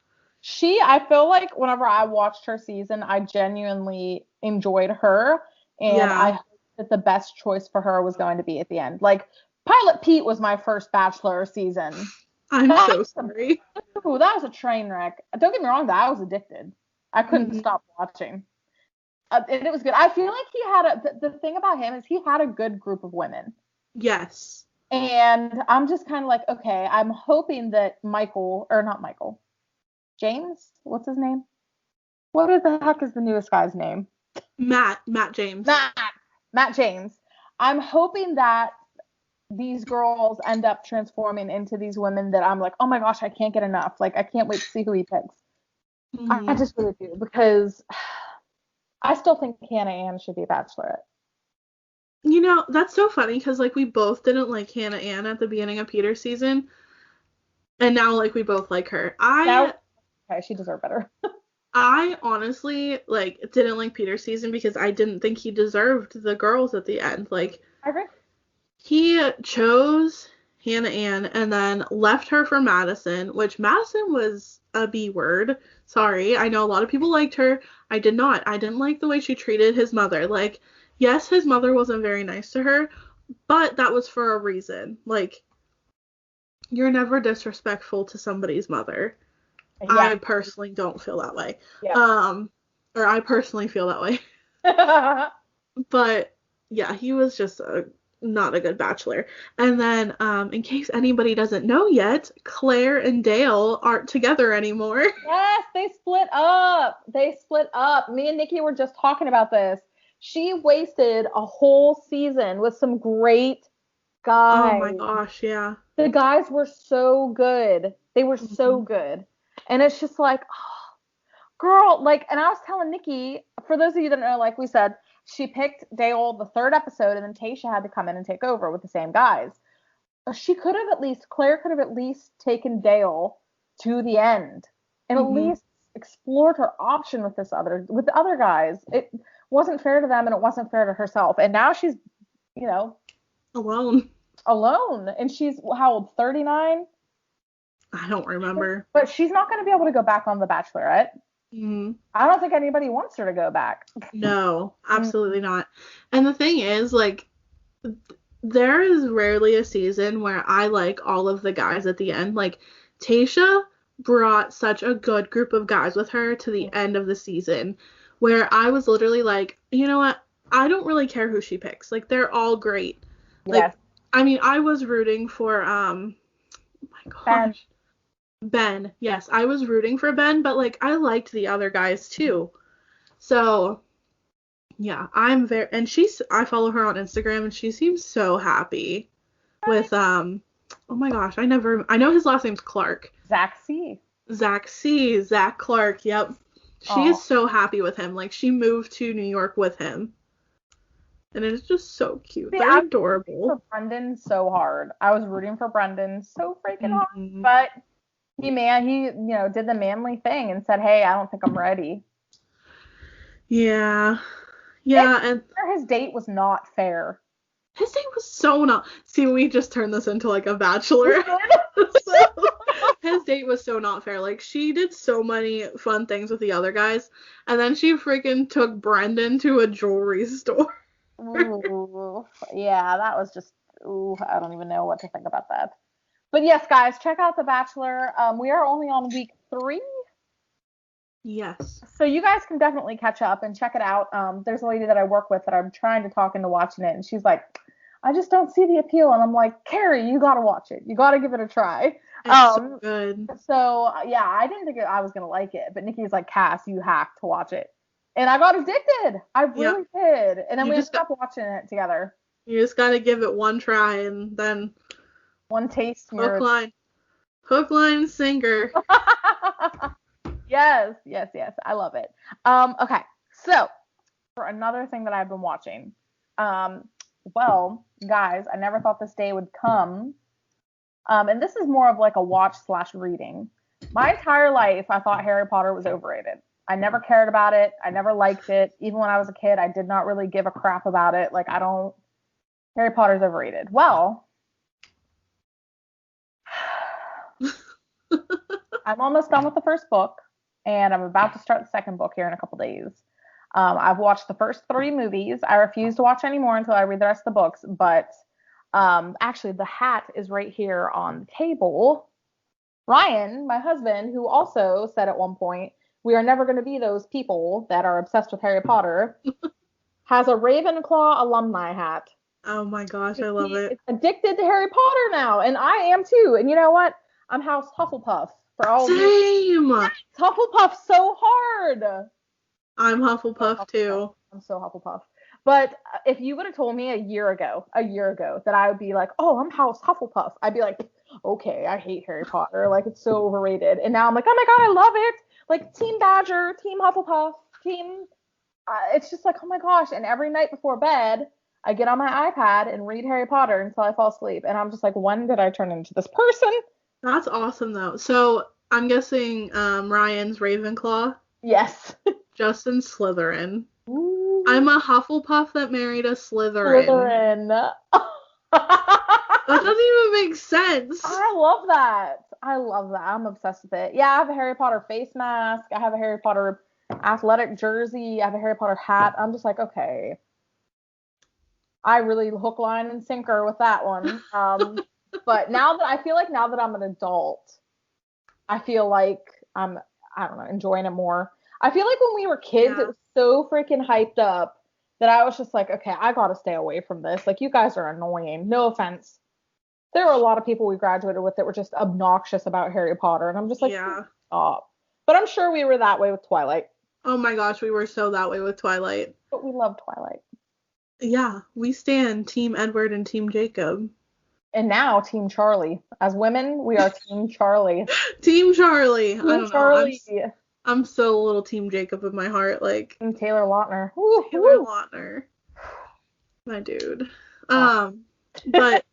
Speaker 2: I feel like whenever I watched her season, I genuinely enjoyed her, and
Speaker 1: Yeah.
Speaker 2: I hope that the best choice for her was going to be at the end. Like, Pilot Pete was my first Bachelor season.
Speaker 1: I'm so sorry.
Speaker 2: Ooh, that was a train wreck. Don't get me wrong, I was addicted. I couldn't stop watching. And it was good. I feel like he had the thing about him is he had a good group of women.
Speaker 1: Yes.
Speaker 2: And I'm just kind of like, okay, I'm hoping that James, what's his name? What the heck is the newest guy's name?
Speaker 1: Matt James.
Speaker 2: Matt James. I'm hoping that these girls end up transforming into these women that I'm like, oh my gosh, I can't get enough. Like, I can't wait to see who he picks. Mm-hmm. I just really do, because I still think Hannah Ann should be a Bachelorette.
Speaker 1: That's so funny, because we both didn't like Hannah Ann at the beginning of Peter's season, and now we both like her.
Speaker 2: Okay, she deserved better.
Speaker 1: I honestly didn't like Peter's season because I didn't think he deserved the girls at the end. I
Speaker 2: agree.
Speaker 1: He chose Hannah Ann and then left her for Madison, which Madison was a B word. Sorry, I know a lot of people liked her. I did not. I didn't like the way she treated his mother. Yes, his mother wasn't very nice to her, but that was for a reason. You're never disrespectful to somebody's mother. Yeah. I personally don't feel that way. Yeah. Or I personally feel that way. But yeah, he was just not a good Bachelor. And then, in case anybody doesn't know yet, Claire and Dale aren't together anymore.
Speaker 2: Yes, they split up. Me and Nikki were just talking about this. She wasted a whole season with some great guys.
Speaker 1: Oh my gosh, yeah.
Speaker 2: The guys were so good. They were so good. And it's just like, oh, girl, and I was telling Nikki, for those of you that know, like we said, she picked Dale the 3rd episode, and then Tayshia had to come in and take over with the same guys. Claire could have at least taken Dale to the end and at least explored her option with the other guys. It wasn't fair to them, and it wasn't fair to herself. And now she's,
Speaker 1: alone.
Speaker 2: And she's, how old, 39?
Speaker 1: I don't remember.
Speaker 2: But she's not going to be able to go back on The Bachelorette.
Speaker 1: Mm-hmm.
Speaker 2: I don't think anybody wants her to go back.
Speaker 1: No, absolutely not. And the thing is, there is rarely a season where I like all of the guys at the end. Like, Tasha brought such a good group of guys with her to the end of the season where I was literally like, you know what? I don't really care who she picks. Like, they're all great. Like,
Speaker 2: Yes.
Speaker 1: I mean, I was rooting for, oh my
Speaker 2: Ben.
Speaker 1: gosh. Ben. Yes, I was rooting for Ben, but like, I liked the other guys too. So, yeah, and I follow her on Instagram and she seems so happy with, oh my gosh, I know his last name's Clark.
Speaker 2: Zach C.
Speaker 1: Zach Clark, yep. She is so happy with him. Like, she moved to New York with him. And it's just so cute.
Speaker 2: See,
Speaker 1: They're
Speaker 2: I was
Speaker 1: adorable.
Speaker 2: rooting for Brendan so hard. I was rooting for Brendan so freaking hard.
Speaker 1: Mm-hmm.
Speaker 2: But he did the manly thing and said, hey, I don't think I'm ready.
Speaker 1: Yeah. Yeah, and
Speaker 2: his date was not fair.
Speaker 1: His date was so not. See, we just turned this into like a Bachelor. So, his date was so not fair. Like, she did so many fun things with the other guys, and then she freaking took Brendan to a jewelry store.
Speaker 2: Ooh, yeah, that was just, I don't even know what to think about that. But yes, guys, check out The Bachelor. We are only on week 3.
Speaker 1: Yes.
Speaker 2: So you guys can definitely catch up and check it out. There's a lady that I work with that I'm trying to talk into watching it, and she's like, I just don't see the appeal. And I'm like, Carrie, you gotta watch it. You gotta give it a try.
Speaker 1: It's so good.
Speaker 2: So yeah, I didn't think I was gonna like it, but Nikki's like, Cass, you have to watch it. And I got addicted. I really did. And then we ended up watching it together.
Speaker 1: You just gotta give it one try and then
Speaker 2: one taste.
Speaker 1: Hook, line, sinker.
Speaker 2: Yes. I love it. Okay. So for another thing that I've been watching, well, guys, I never thought this day would come. And this is more of like a watch/reading. My entire life, I thought Harry Potter was overrated. I never cared about it. I never liked it. Even when I was a kid, I did not really give a crap about it. Like, Harry Potter's overrated. Well, I'm almost done with the first book, and I'm about to start the second book here in a couple days. I've watched the first 3 movies. I refuse to watch any more until I read the rest of the books, but actually, the hat is right here on the table. Ryan, my husband, who also said at one point, we are never going to be those people that are obsessed with Harry Potter, has a Ravenclaw alumni hat.
Speaker 1: Oh my gosh, I love it.
Speaker 2: He's addicted to Harry Potter now, and I am too. And you know what? I'm House Hufflepuff for all
Speaker 1: Same.
Speaker 2: of you. Hufflepuff so hard.
Speaker 1: I'm Hufflepuff too.
Speaker 2: I'm so Hufflepuff. But if you would have told me a year ago, that I would be like, oh, I'm House Hufflepuff, I'd be like, okay, I hate Harry Potter. Like, it's so overrated. And now I'm like, oh my God, I love it. Like, Team Badger, Team Hufflepuff, Team... it's just like, oh my gosh. And every night before bed, I get on my iPad and read Harry Potter until I fall asleep. And I'm just like, when did I turn into this person?
Speaker 1: That's awesome, though. So, I'm guessing Ryan's Ravenclaw?
Speaker 2: Yes.
Speaker 1: Justin's Slytherin.
Speaker 2: Ooh.
Speaker 1: I'm a Hufflepuff that married a Slytherin. That doesn't even make sense.
Speaker 2: I love that. I'm obsessed with it. Yeah, I have a Harry Potter face mask. I have a Harry Potter athletic jersey. I have a Harry Potter hat. I'm just like, okay. I really hook, line, and sinker with that one. But now that I'm an adult, I feel like I don't know, enjoying it more. I feel like when we were kids, It was so freaking hyped up that I was just like, okay, I gotta stay away from this. Like, you guys are annoying. No offense. There were a lot of people we graduated with that were just obnoxious about Harry Potter, and I'm just like, stop. But I'm sure we were that way with Twilight.
Speaker 1: Oh my gosh, we were so that way with Twilight.
Speaker 2: But we love Twilight.
Speaker 1: Yeah, we stand Team Edward and Team Jacob.
Speaker 2: And now Team Charlie. As women, we are Team Charlie.
Speaker 1: Team Charlie.
Speaker 2: Team I don't Charlie.
Speaker 1: Know. I'm still a little Team Jacob in my heart. Like,
Speaker 2: Team Taylor Lautner.
Speaker 1: Taylor Lautner. My dude. But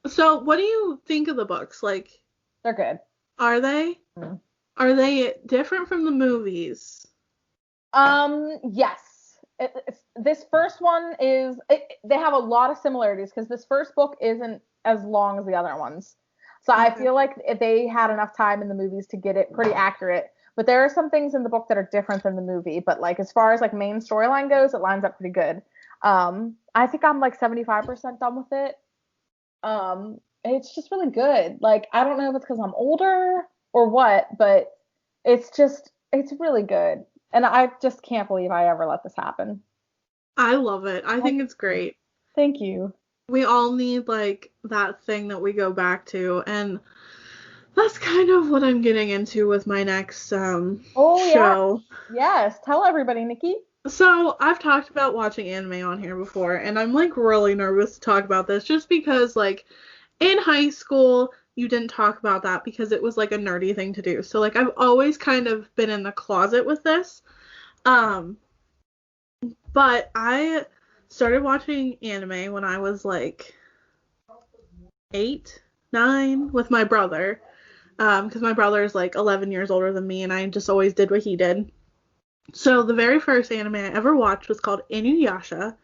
Speaker 1: so what do you think of the books? Like,
Speaker 2: they're good.
Speaker 1: Are they? Mm-hmm. Are they different from the movies?
Speaker 2: Yes. This first one they have a lot of similarities because this first book isn't as long as the other ones. So I feel like if they had enough time in the movies to get it pretty accurate. But there are some things in the book that are different than the movie. But like as far as main storyline goes, it lines up pretty good. I think I'm 75% done with it. It's just really good. Like, I don't know if it's because I'm older or what, but it's really good. And I just can't believe I ever let this happen.
Speaker 1: I love it. I think it's great.
Speaker 2: Thank you.
Speaker 1: We all need like that thing that we go back to, and that's kind of what I'm getting into with my next
Speaker 2: Oh, yeah.
Speaker 1: show.
Speaker 2: Yes. Tell everybody, Nikki.
Speaker 1: So I've talked about watching anime on here before, and I'm like really nervous to talk about this just because like in high school you didn't talk about that because it was like a nerdy thing to do. So like I've always kind of been in the closet with this. Um, but I started watching anime when I was like 8, 9 with my brother. Because my brother is like 11 years older than me, and I just always did what he did. So the very first anime I ever watched was called Inuyasha.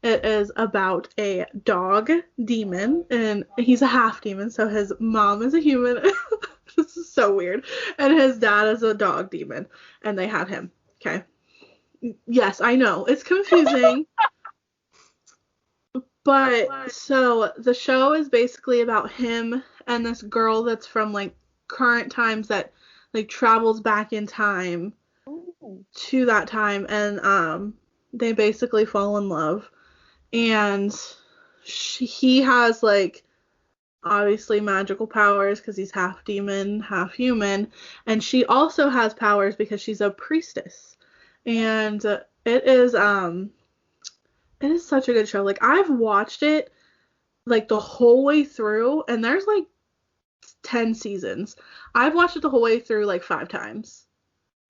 Speaker 1: It is about a dog demon, and he's a half demon, so his mom is a human. This is so weird. And his dad is a dog demon, and they had him. Okay. Yes, I know. It's confusing. But so the show is basically about him and this girl that's from like current times that like travels back in time
Speaker 2: Ooh.
Speaker 1: to that time, and they basically fall in love, and he has like obviously magical powers because he's half demon, half human, and she also has powers because she's a priestess. And it is such a good show. Like I've watched it like the whole way through, and there's like 10 seasons. I've watched it the whole way through like 5 times.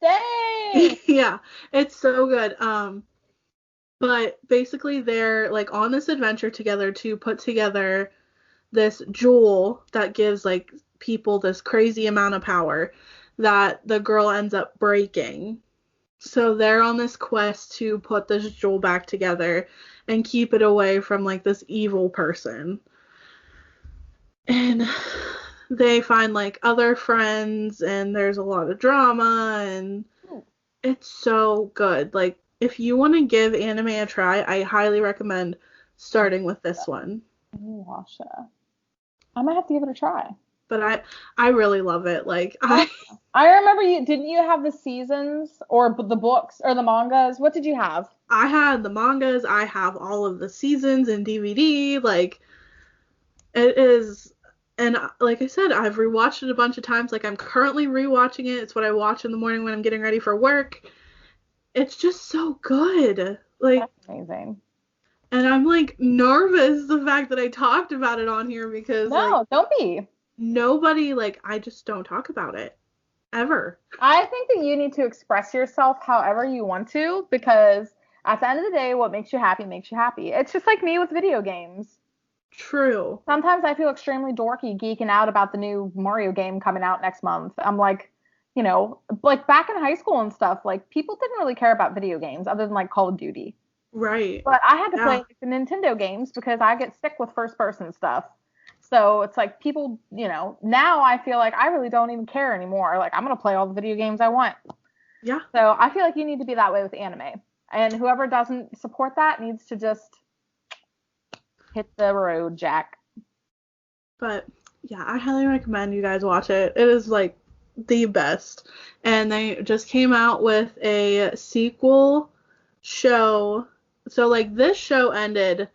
Speaker 2: Dang!
Speaker 1: Yeah, it's so good. But basically they're like on this adventure together to put together this jewel that gives like people this crazy amount of power that the girl ends up breaking. So they're on this quest to put this jewel back together and keep it away from like this evil person. And they find like other friends, and there's a lot of drama, and it's so good. Like if you want to give anime a try, I highly recommend starting with this one.
Speaker 2: Inuyasha. I might have to give it a try.
Speaker 1: But I really love it. Like
Speaker 2: I remember you didn't you have the seasons or the books or the mangas? What did you have?
Speaker 1: I had the mangas, I have all of the seasons and DVD. Like it is, and like I said, I've rewatched it a bunch of times. Like I'm currently rewatching it. It's what I watch in the morning when I'm getting ready for work. It's just so good. Like,
Speaker 2: That's amazing.
Speaker 1: and I'm like nervous the fact that I talked about it on here because like
Speaker 2: No, don't be.
Speaker 1: nobody, like I just don't talk about it ever.
Speaker 2: I think that you need to express yourself however you want to because at the end of the day, what makes you happy makes you happy. It's just like me with video games.
Speaker 1: True.
Speaker 2: Sometimes I feel extremely dorky geeking out about the new Mario game coming out next month. I'm like, like back in high school and stuff, like people didn't really care about video games other than like Call of Duty.
Speaker 1: Right.
Speaker 2: But I had to play
Speaker 1: Yeah.
Speaker 2: like, the Nintendo games because I get sick with first person stuff. So it's like people, now I feel like I really don't even care anymore. Like I'm gonna play all the video games I want.
Speaker 1: Yeah.
Speaker 2: So I feel like you need to be that way with anime. And whoever doesn't support that needs to just hit the road, Jack.
Speaker 1: But yeah, I highly recommend you guys watch it. It is like the best. And they just came out with a sequel show. So like this show ended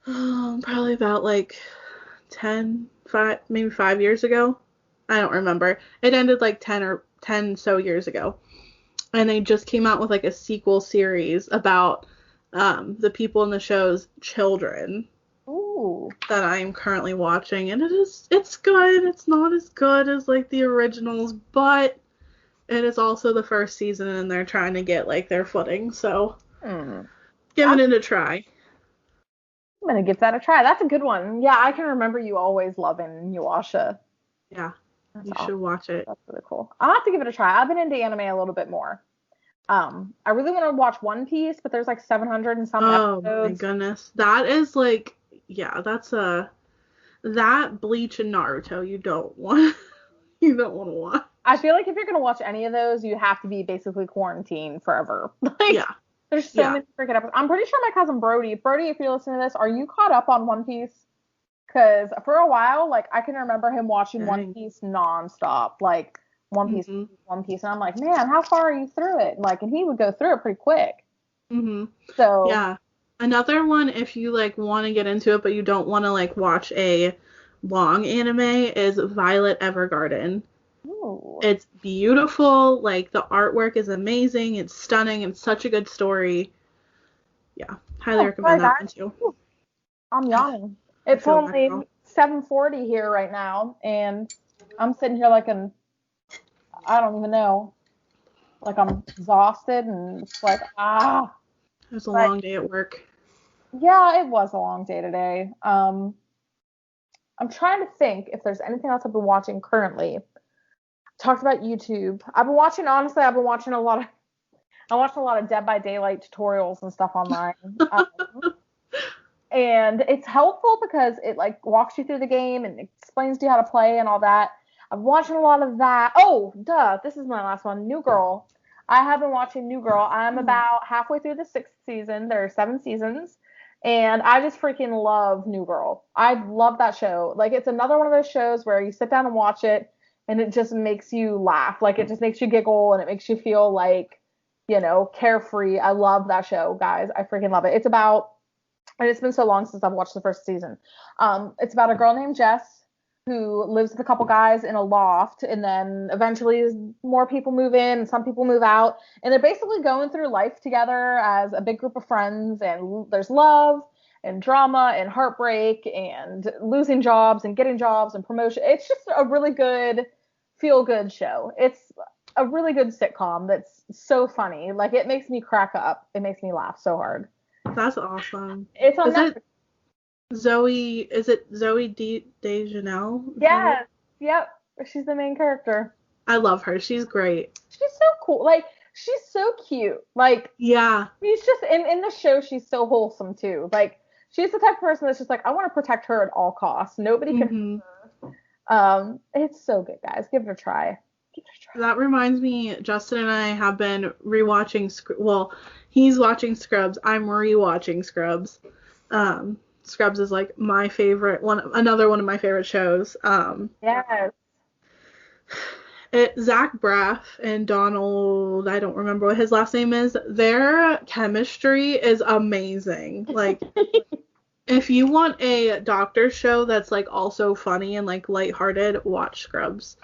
Speaker 1: probably about like maybe 5 years ago. I don't remember. It ended like 10 so years ago. And they just came out with like a sequel series about the people in the show's children.
Speaker 2: Ooh.
Speaker 1: That I am currently watching, and it's good. It's not as good as like the originals, but it is also the first season, and they're trying to get like their footing. So giving it a try.
Speaker 2: I'm gonna give that a try. That's a good one. Yeah, I can remember you always loving Yuasha.
Speaker 1: Yeah,
Speaker 2: That's
Speaker 1: you
Speaker 2: awesome.
Speaker 1: should watch it.
Speaker 2: That's really cool. I'll have to give it a try. I've been into anime a little bit more. I really want to watch One Piece, but there's like 700 and some
Speaker 1: Oh
Speaker 2: episodes.
Speaker 1: my goodness, that is like that Bleach and Naruto you don't want to watch.
Speaker 2: I feel like if you're gonna watch any of those, you have to be basically quarantined forever.
Speaker 1: Yeah.
Speaker 2: There's so many freaking episodes. I'm pretty sure my cousin Brody, if you're listening to this, are you caught up on One Piece? Because for a while, like, I can remember him watching One
Speaker 1: Dang.
Speaker 2: Piece nonstop. Like, One Piece,
Speaker 1: Mhm.
Speaker 2: One Piece. And I'm like, man, how far are you through it? Like, and he would go through it pretty quick.
Speaker 1: Mhm.
Speaker 2: So,
Speaker 1: Yeah. Another one, if you like want to get into it, but you don't want to like watch a long anime, is Violet Evergarden.
Speaker 2: ooh.
Speaker 1: It's beautiful. Like the artwork is amazing. It's stunning. It's such a good story. Yeah, highly
Speaker 2: Oh, sorry,
Speaker 1: recommend that one
Speaker 2: guys.
Speaker 1: too.
Speaker 2: Ooh, I'm
Speaker 1: I
Speaker 2: yawning. It's
Speaker 1: feel that
Speaker 2: only
Speaker 1: girl.
Speaker 2: 7:40 here right now, and I'm sitting here like I don't even know, like I'm exhausted and it's like, ah.
Speaker 1: It was a
Speaker 2: But
Speaker 1: long day at work.
Speaker 2: yeah, it was a long day today. I'm trying to think if there's anything else I've been watching currently. Talked about YouTube. Honestly, I watched a lot of Dead by Daylight tutorials and stuff online. And it's helpful because it like walks you through the game and explains to you how to play and all that. I'm watching a lot of that. Oh, duh, this is my last one. New Girl. I have been watching New Girl. I'm
Speaker 1: Oh.
Speaker 2: about halfway through the 6th season. There are 7 seasons. And I just freaking love New Girl. I love that show. Like, it's another one of those shows where you sit down and watch it and it just makes you laugh. Like, it just makes you giggle and it makes you feel like, carefree. I love that show, guys. I freaking love it. And it's been so long since I've watched the first season. It's about a girl named Jess who lives with a couple guys in a loft, and then eventually more people move in, and some people move out, and they're basically going through life together as a big group of friends. And there's love and drama and heartbreak and losing jobs and getting jobs and promotion. It's just a really good feel good show. It's a really good sitcom that's so funny. Like, it makes me crack up. It makes me laugh so hard.
Speaker 1: That's awesome.
Speaker 2: It's on
Speaker 1: Is
Speaker 2: Netflix.
Speaker 1: it Zoe? Is it Zoe Deschanel? Is that right?
Speaker 2: Yes. Yep. She's the main character.
Speaker 1: I love her. She's great.
Speaker 2: She's so cool. Like, she's so cute. Like,
Speaker 1: Yeah.
Speaker 2: she's just in the show. She's so wholesome too. Like, she's the type of person that's just like, I want to protect her at all costs. Nobody can.
Speaker 1: Mhm.
Speaker 2: It's so good, guys. Give it a try. Give it a try.
Speaker 1: That reminds me, Justin and I have been rewatching. Well, he's watching Scrubs. I'm rewatching Scrubs. Scrubs is like my favorite one. Another one of my favorite shows.
Speaker 2: Yes.
Speaker 1: Zach Braff and Donald, I don't remember what his last name is. Their chemistry is amazing. Like, if you want a doctor show that's like also funny and like lighthearted, watch Scrubs.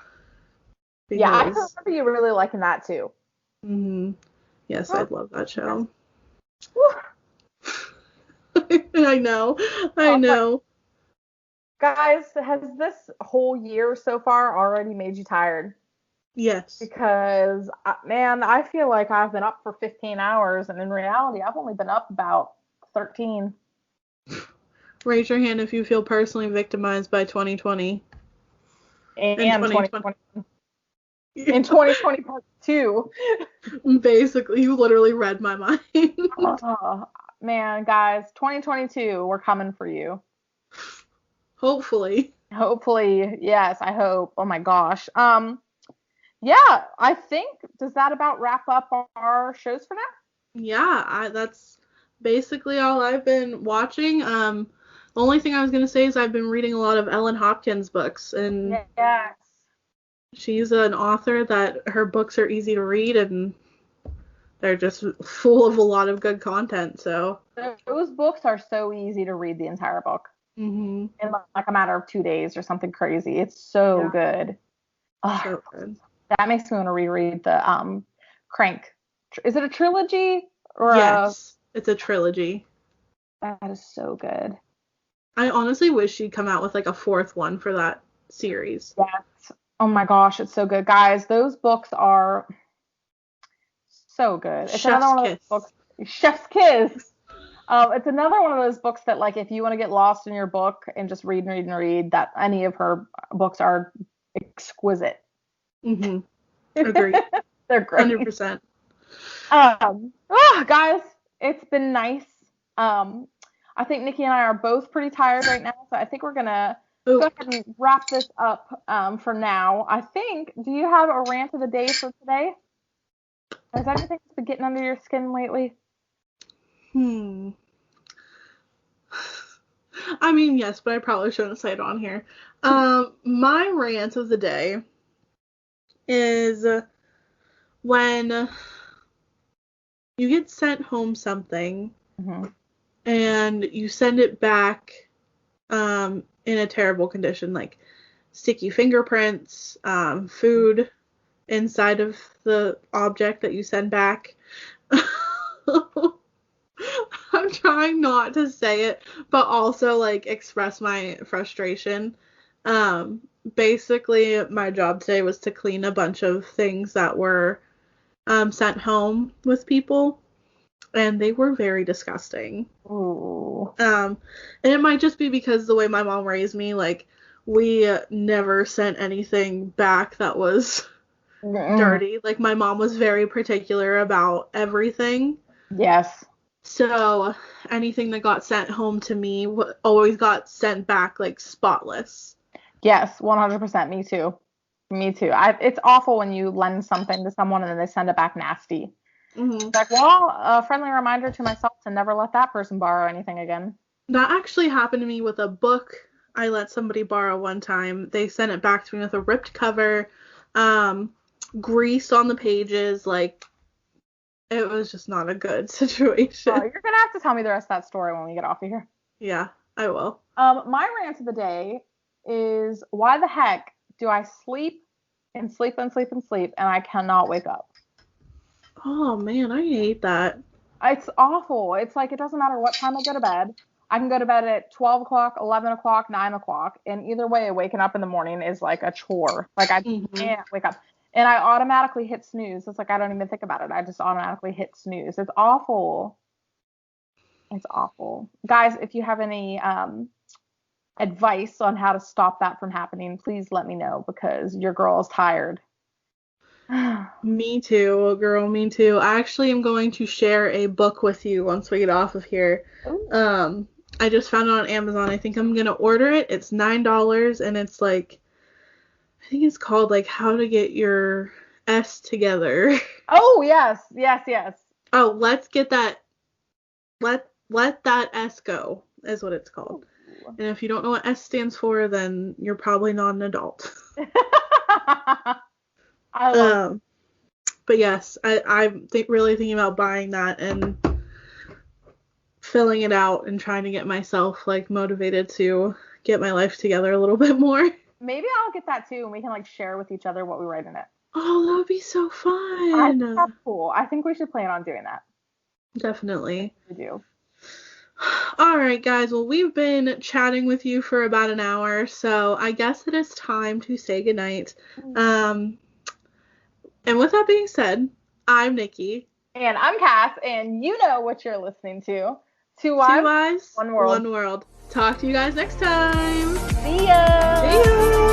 Speaker 2: Yeah, I can
Speaker 1: Because,
Speaker 2: remember you really liking that too.
Speaker 1: yes, I
Speaker 2: Oh,
Speaker 1: love that
Speaker 2: yes.
Speaker 1: show.
Speaker 2: Whew.
Speaker 1: I know. I
Speaker 2: Oh, but
Speaker 1: know.
Speaker 2: guys, has this whole year so far already made you tired?
Speaker 1: Yes.
Speaker 2: Because man, I feel like I've been up for 15 hours, and in reality, I've only been up about 13.
Speaker 1: Raise your hand if you feel personally victimized by 2020 and
Speaker 2: And
Speaker 1: 2020.
Speaker 2: 2020, in 2020 part two.
Speaker 1: Basically, you literally read my mind.
Speaker 2: Oh, man, guys, 2022, we're coming for you.
Speaker 1: Hopefully.
Speaker 2: Hopefully, yes, I hope. Oh my gosh. Yeah, I think does that about wrap up our shows for now?
Speaker 1: Yeah, that's basically all I've been watching. The only thing I was gonna say is I've been reading a lot of Ellen Hopkins books, and
Speaker 2: Yes.
Speaker 1: she's an author that her books are easy to read and they're just full of a lot of good content. So,
Speaker 2: Those books are so easy to read the entire book
Speaker 1: mhm,
Speaker 2: in like a matter of 2 days or something crazy. It's so
Speaker 1: yeah,
Speaker 2: good. Oh,
Speaker 1: so good.
Speaker 2: that makes me want to reread the Crank. Is it a trilogy or a?
Speaker 1: Yes, it's a trilogy.
Speaker 2: That is so good.
Speaker 1: I honestly wish she'd come out with like a fourth one for that series.
Speaker 2: Yes. Oh my gosh, it's so good, guys. Those books are so good. It's another
Speaker 1: Chef's
Speaker 2: one of those
Speaker 1: Kiss.
Speaker 2: books. Chef's Kiss. It's another one of those books that, like, if you want to get lost in your book and just read and read and read, that any of her books are exquisite.
Speaker 1: Mhm. Agreed.
Speaker 2: They're great.
Speaker 1: 100%.
Speaker 2: Guys, it's been nice. I think Nikki and I are both pretty tired right now, so I think we're gonna go
Speaker 1: Oh,
Speaker 2: ahead and wrap this up for now. I think. Do you have a rant of the day for today? Has anything been getting under your skin lately?
Speaker 1: hmm. I mean, yes, but I probably shouldn't say it on here. My rant of the day is when you get sent home something
Speaker 2: Mm-hmm.
Speaker 1: and you send it back in a terrible condition, like sticky fingerprints, food inside of the object that you send back. I'm trying not to say it, but also like express my frustration. Um, Basically, my job today was to clean a bunch of things that were sent home with people, and they were very disgusting.
Speaker 2: Ooh.
Speaker 1: And it might just be because the way my mom raised me, like we never sent anything back that was dirty. Like my mom was very particular about everything.
Speaker 2: Yes.
Speaker 1: So anything that got sent home to me always got sent back like spotless.
Speaker 2: Yes, 100%. Me too. Me too. It's awful when you lend something to someone and then they send it back nasty.
Speaker 1: Mm-hmm.
Speaker 2: Like, well, a friendly reminder to myself to never let that person borrow anything again.
Speaker 1: That actually happened to me with a book I let somebody borrow one time. They sent it back to me with a ripped cover, grease on the pages. Like, it was just not a good situation.
Speaker 2: Oh, you're gonna have to tell me the rest of that story when we get off of here.
Speaker 1: Yeah, I will.
Speaker 2: My rant of the day is why the heck do I sleep and sleep and sleep and sleep and I cannot wake up?
Speaker 1: Oh man, I hate that.
Speaker 2: It's awful. It's like it doesn't matter what time I go to bed. I can go to bed at 12 o'clock, 11 o'clock, 9 o'clock, and either way, waking up in the morning is like a chore. Like I
Speaker 1: Mm-hmm.
Speaker 2: can't wake up. And I automatically hit snooze. It's like I don't even think about it. I just automatically hit snooze. It's awful. It's awful. Guys, if you have any advice on how to stop that from happening, please let me know because your girl is tired.
Speaker 1: Me too, girl, me too. I actually am going to share a book with you once we get off of here.
Speaker 2: Ooh.
Speaker 1: I just found it on Amazon. I think I'm gonna order it. It's $9 and it's like I think it's called like How to Get Your S Together.
Speaker 2: Oh, yes, yes, yes.
Speaker 1: Oh, let's get that let that S go is what it's called.
Speaker 2: Ooh.
Speaker 1: And if you don't know what S stands for, then you're probably not an adult.
Speaker 2: I love it.
Speaker 1: But yes, I'm really thinking about buying that and filling it out and trying to get myself like motivated to get my life together a little bit more.
Speaker 2: Maybe I'll get that too, and we can like share with each other what we write in it.
Speaker 1: Oh, that would be so
Speaker 2: I think
Speaker 1: fun.
Speaker 2: that's cool. I think we should plan on doing that.
Speaker 1: Definitely.
Speaker 2: We do.
Speaker 1: All right, guys. Well, we've been chatting with you for about an hour, so I guess it is time to say goodnight. And with that being said, I'm Nikki.
Speaker 2: And I'm Cass, and you know what you're listening to. Two
Speaker 1: Eyes,
Speaker 2: One World.
Speaker 1: One World. Talk to you guys next time.
Speaker 2: See ya.
Speaker 1: See ya.